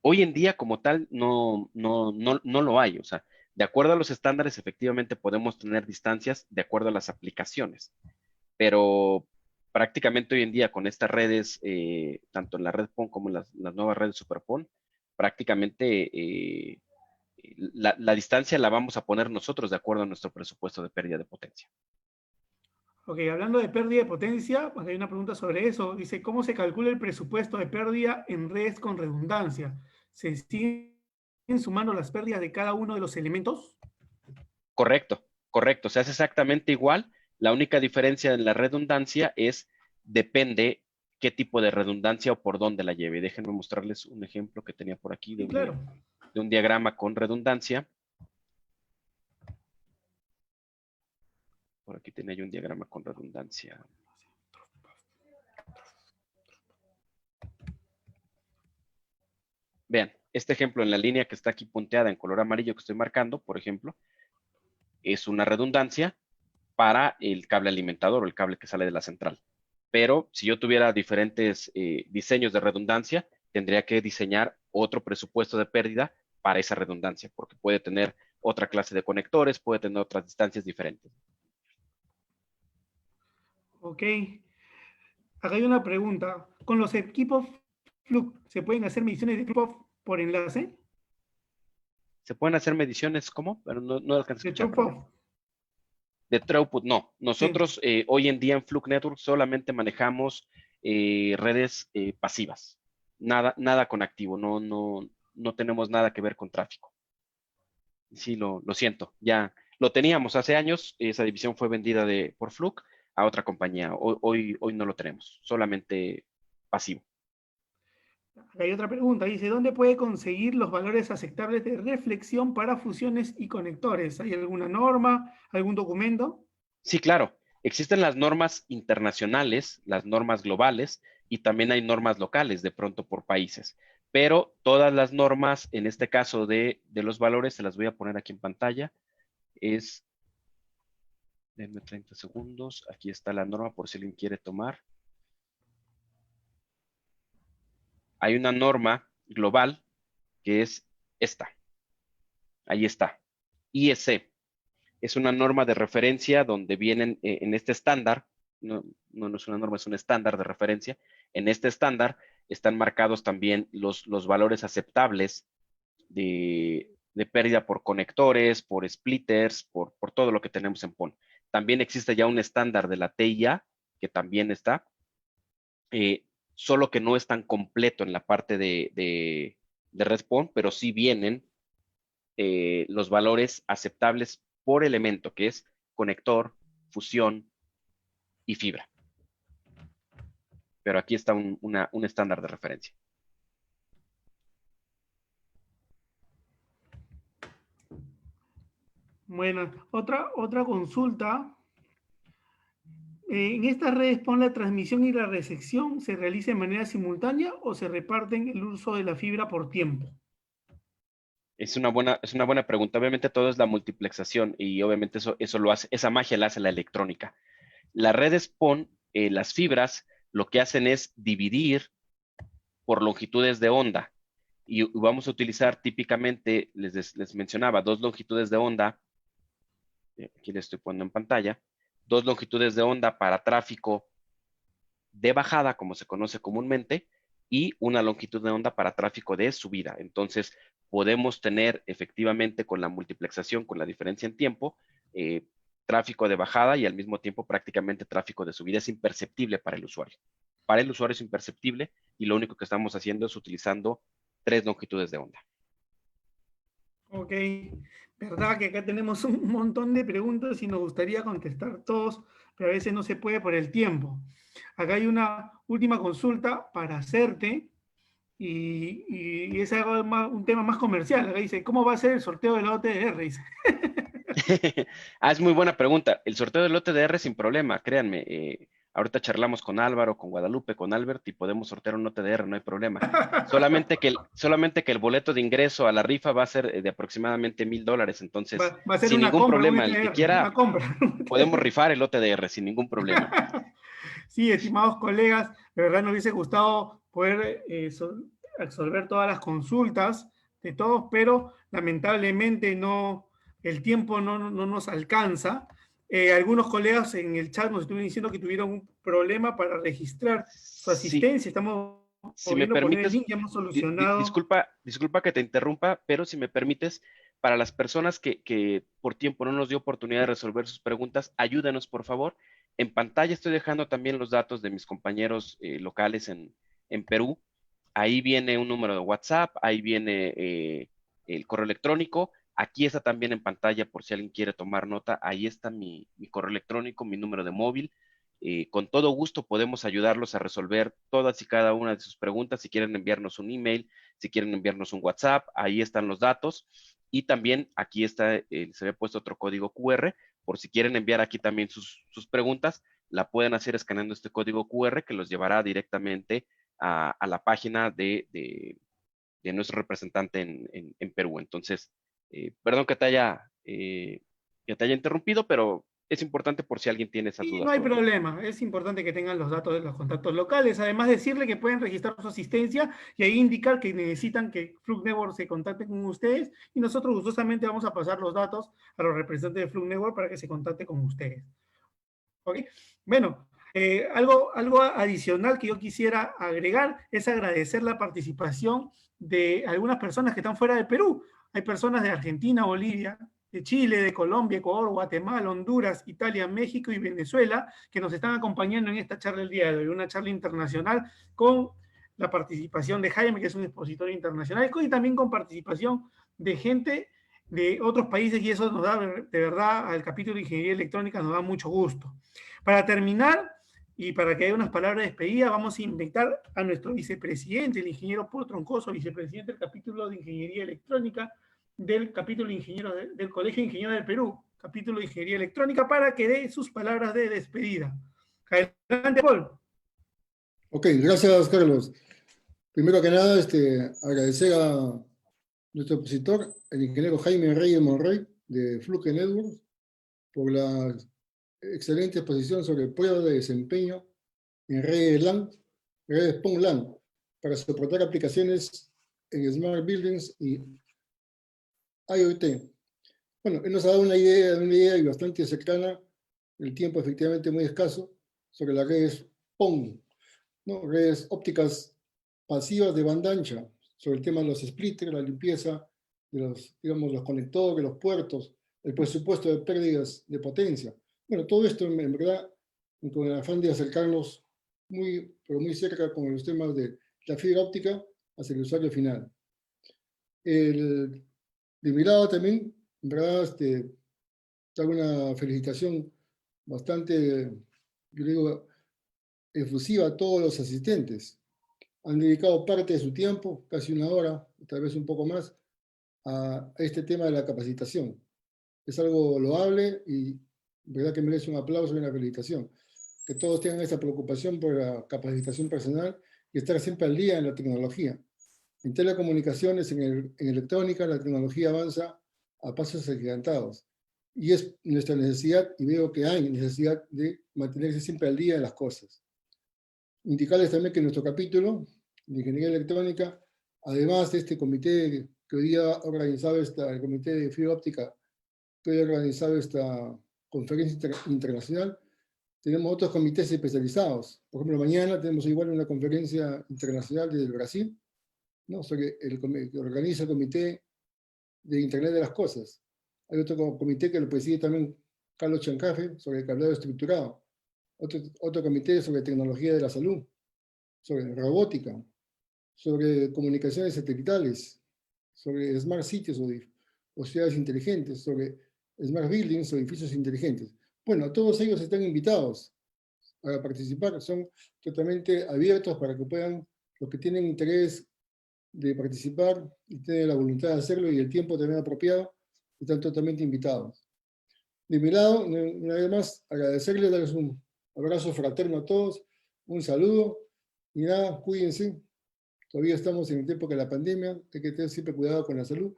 Speaker 1: Hoy en día, como tal, no lo hay. O sea, de acuerdo a los estándares, efectivamente podemos tener distancias de acuerdo a las aplicaciones. Pero prácticamente hoy en día con estas redes, tanto en la red PON como en las nuevas redes SuperPON, prácticamente la distancia la vamos a poner nosotros de acuerdo a nuestro presupuesto de pérdida de potencia.
Speaker 3: Ok, hablando de pérdida de potencia, pues hay una pregunta sobre eso. Dice, ¿cómo se calcula el presupuesto de pérdida en redes con redundancia? ¿Se siguen sumando las pérdidas de cada uno de los elementos?
Speaker 1: Correcto, correcto. Se hace exactamente igual. La única diferencia en la redundancia depende qué tipo de redundancia o por dónde la lleve. Déjenme mostrarles un ejemplo que tenía por aquí
Speaker 3: Sí, claro.
Speaker 1: de un diagrama con redundancia. Por aquí tenía yo un diagrama con redundancia. Vean, este ejemplo en la línea que está aquí punteada en color amarillo que estoy marcando, por ejemplo, es una redundancia para el cable alimentador o el cable que sale de la central. Pero si yo tuviera diferentes diseños de redundancia, tendría que diseñar otro presupuesto de pérdida para esa redundancia, porque puede tener otra clase de conectores, puede tener otras distancias diferentes.
Speaker 3: Ok. Acá hay una pregunta. ¿Con los equipos Fluke se pueden hacer mediciones de tiempo por enlace?
Speaker 1: ¿Se pueden hacer mediciones? ¿Cómo? Pero no alcancé a
Speaker 3: De
Speaker 1: escuchar, perdón.
Speaker 3: throughput.
Speaker 1: De throughput, no.
Speaker 3: Sí.
Speaker 1: Nosotros hoy en día en Fluke Network solamente manejamos redes pasivas. Nada con activo. No tenemos nada que ver con tráfico. Sí, lo siento. Ya lo teníamos hace años. Esa división fue vendida por Fluke a otra compañía. Hoy no lo tenemos. Solamente pasivo.
Speaker 3: Acá hay otra pregunta. Dice, ¿dónde puede conseguir los valores aceptables de reflexión para fusiones y conectores? ¿Hay alguna norma, algún documento?
Speaker 1: Sí, claro. Existen las normas internacionales, las normas globales y también hay normas locales de pronto por países. Pero todas las normas, en este caso de los valores, se las voy a poner aquí en pantalla. Denme 30 segundos. Aquí está la norma por si alguien quiere tomar. Hay una norma global que es esta. Ahí está. IEC. Es una norma de referencia donde vienen en este estándar, no es una norma, es un estándar de referencia. En este estándar están marcados también los valores aceptables de pérdida por conectores, por splitters, por todo lo que tenemos en PON. También existe ya un estándar de la TIA que también está, solo que no es tan completo en la parte de red PON, pero sí vienen los valores aceptables por elemento, que es conector, fusión y fibra. Pero aquí está un estándar de referencia.
Speaker 3: Bueno, otra consulta. ¿En estas redes PON la transmisión y la recepción se realiza de manera simultánea o se reparten el uso de la fibra por tiempo?
Speaker 1: Es una buena pregunta. Obviamente todo es la multiplexación y obviamente eso lo hace, esa magia la hace la electrónica. Las redes PON, las fibras, lo que hacen es dividir por longitudes de onda. Y vamos a utilizar típicamente, les mencionaba, dos longitudes de onda. Aquí les estoy poniendo en pantalla. Dos longitudes de onda para tráfico de bajada, como se conoce comúnmente, y una longitud de onda para tráfico de subida. Entonces, podemos tener efectivamente con la multiplexación, con la diferencia en tiempo, tráfico de bajada y al mismo tiempo prácticamente tráfico de subida. Es imperceptible para el usuario. Para el usuario es imperceptible y lo único que estamos haciendo es utilizando 3 longitudes de onda.
Speaker 3: Ok, verdad que acá tenemos un montón de preguntas y nos gustaría contestar todos, pero a veces no se puede por el tiempo. Acá hay una última consulta para hacerte y es algo un tema más comercial. Acá dice, ¿cómo va a ser el sorteo de la OTDR? Dice.
Speaker 1: Es muy buena pregunta. El sorteo del OTDR sin problema, créanme. Ahorita charlamos con Álvaro, con Guadalupe, con Albert y podemos sortear un OTDR, no hay problema. Solamente que el boleto de ingreso a la rifa va a ser de aproximadamente $1,000. Entonces,
Speaker 3: Va a ser
Speaker 1: sin
Speaker 3: una
Speaker 1: ningún
Speaker 3: compra, un
Speaker 1: problema, el que
Speaker 3: ETR,
Speaker 1: quiera,
Speaker 3: una compra.
Speaker 1: podemos rifar el OTDR sin ningún problema.
Speaker 3: Sí, estimados colegas, de verdad nos hubiese gustado poder absolver todas las consultas de todos, pero lamentablemente no, el tiempo no nos alcanza. Algunos colegas en el chat nos estuvieron diciendo que tuvieron un problema para registrar su
Speaker 1: Sí,
Speaker 3: asistencia. Estamos
Speaker 1: si me
Speaker 3: volviendo a poner el
Speaker 1: permites,
Speaker 3: link, ya hemos solucionado.
Speaker 1: disculpa que te interrumpa, pero si me permites, para las personas que por tiempo no nos dio oportunidad de resolver sus preguntas, ayúdanos por favor. En pantalla estoy dejando también los datos de mis compañeros locales en Perú. Ahí viene un número de WhatsApp, ahí viene el correo electrónico. Aquí está también en pantalla por si alguien quiere tomar nota. Ahí está mi correo electrónico, mi número de móvil. Con todo gusto podemos ayudarlos a resolver todas y cada una de sus preguntas. Si quieren enviarnos un email, si quieren enviarnos un WhatsApp, ahí están los datos. Y también aquí está, se ve puesto otro código QR, por si quieren enviar aquí también sus preguntas, la pueden hacer escaneando este código QR que los llevará directamente a la página de nuestro representante en Perú. Entonces, perdón que te haya interrumpido, pero es importante por si alguien tiene esas
Speaker 3: Y no
Speaker 1: dudas
Speaker 3: hay
Speaker 1: todavía.
Speaker 3: problema, es importante que tengan los datos de los contactos locales, además decirle que pueden registrar su asistencia y ahí indicar que necesitan que Flux Network se contacte con ustedes y nosotros gustosamente vamos a pasar los datos a los representantes de Flux Network para que se contacte con ustedes. ¿Ok? Bueno, algo adicional que yo quisiera agregar es agradecer la participación de algunas personas que están fuera de Perú. Hay personas de Argentina, Bolivia, de Chile, de Colombia, Ecuador, Guatemala, Honduras, Italia, México y Venezuela que nos están acompañando en esta charla el día de hoy, una charla internacional con la participación de Jaime, que es un expositor internacional, y también con participación de gente de otros países y eso nos da, de verdad, al capítulo de Ingeniería Electrónica nos da mucho gusto. Para terminar, y para que haya unas palabras de despedida, vamos a invitar a nuestro vicepresidente, el ingeniero Paul Troncoso, vicepresidente del capítulo de Ingeniería Electrónica del capítulo de Ingenieros del Colegio de Ingenieros del Perú, capítulo de Ingeniería Electrónica, para que dé sus palabras de despedida. Adelante, Paul.
Speaker 5: Ok, gracias, Carlos. Primero que nada, agradecer a nuestro expositor, el ingeniero Jaime Reyes Monrey, de Fluke Networks, por la excelente exposición sobre pruebas de desempeño en redes LAN, redes PON-LAN, para soportar aplicaciones en Smart Buildings y IoT. Bueno, él nos ha dado una idea y bastante cercana, el tiempo efectivamente muy escaso, sobre las redes PON, ¿no? Redes ópticas pasivas de banda ancha, sobre el tema de los splitters, la limpieza de los, digamos, los conectores, los puertos, el presupuesto de pérdidas de potencia. Bueno, todo esto en verdad, con el afán de acercarnos pero muy cerca con los temas de la fibra óptica hacia el usuario final. De mi lado también, en verdad, hago una felicitación bastante, yo digo, efusiva a todos los asistentes. Han dedicado parte de su tiempo, casi una hora, tal vez un poco más, a este tema de la capacitación. Es algo loable y verdad que merece un aplauso y una felicitación. Que todos tengan esta preocupación por la capacitación personal y estar siempre al día en la tecnología. En telecomunicaciones, en electrónica, la tecnología avanza a pasos agigantados. Y es nuestra necesidad, y veo que hay necesidad de mantenerse siempre al día de las cosas. Indicarles también que nuestro capítulo de Ingeniería Electrónica, además de este comité que hoy día ha organizado el comité de fibra óptica, que hoy ha organizado esta conferencia internacional, Tenemos otros comités especializados. Por ejemplo, mañana tenemos igual una conferencia internacional desde Brasil, ¿no? Sobre que organiza el Comité de Internet de las Cosas. Hay otro comité que lo preside también Carlos Chancafe, sobre el cableado estructurado. Otro comité sobre tecnología de la salud, sobre robótica, sobre comunicaciones satelitales, sobre smart cities o ciudades inteligentes, sobre smart buildings o edificios inteligentes. Bueno, todos ellos están invitados a participar, son totalmente abiertos para que puedan, los que tienen interés de participar y tienen la voluntad de hacerlo y el tiempo también apropiado, están totalmente invitados. De mi lado, una vez más, agradecerles, darles un abrazo fraterno a todos, un saludo, y nada, cuídense. Todavía estamos en el tiempo de la pandemia, hay que tener siempre cuidado con la salud.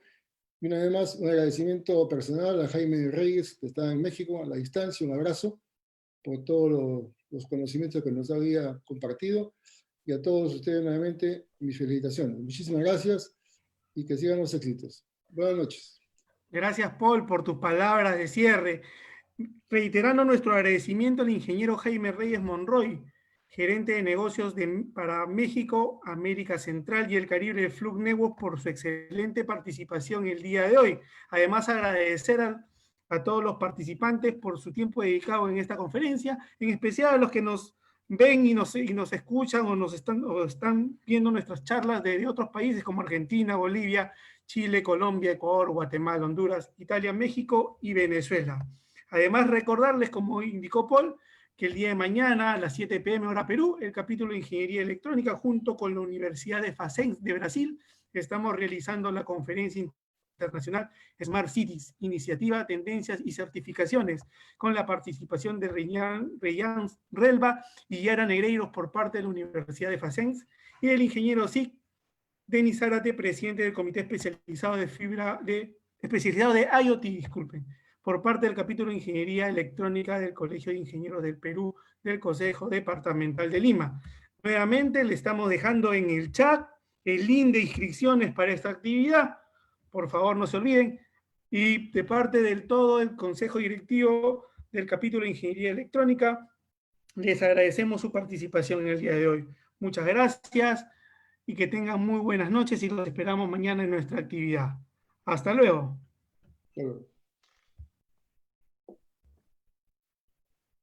Speaker 5: Y una vez más, un agradecimiento personal a Jaime Reyes, que está en México, a la distancia, un abrazo por todos los conocimientos que nos había compartido. Y a todos ustedes nuevamente, mis felicitaciones. Muchísimas gracias y que sigan los éxitos. Buenas noches.
Speaker 3: Gracias, Paul, por tus palabras de cierre. Reiterando nuestro agradecimiento al ingeniero Jaime Reyes Monroy, gerente de negocios para México, América Central y el Caribe de Flug Networks, por su excelente participación el día de hoy. Además, agradecer a todos los participantes por su tiempo dedicado en esta conferencia, en especial a los que nos ven y nos escuchan o están viendo nuestras charlas de otros países como Argentina, Bolivia, Chile, Colombia, Ecuador, Guatemala, Honduras, Italia, México y Venezuela. Además, recordarles, como indicó Paul, que el día de mañana a las 7 p.m. hora Perú, el capítulo de Ingeniería Electrónica junto con la Universidad de Facens de Brasil, estamos realizando la conferencia internacional Smart Cities, Iniciativa, Tendencias y Certificaciones, con la participación de Reyán Relva y Yara Negreiros por parte de la Universidad de Facens y el ingeniero SIC Denis Zárate, presidente del Comité Especializado de IoT, disculpen, por parte del capítulo de Ingeniería Electrónica del Colegio de Ingenieros del Perú del Consejo Departamental de Lima. Nuevamente le estamos dejando en el chat el link de inscripciones para esta actividad. Por favor, no se olviden. Y de parte del todo el Consejo Directivo del capítulo de Ingeniería Electrónica, les agradecemos su participación en el día de hoy. Muchas gracias y que tengan muy buenas noches y los esperamos mañana en nuestra actividad. Hasta luego.
Speaker 5: Hasta luego.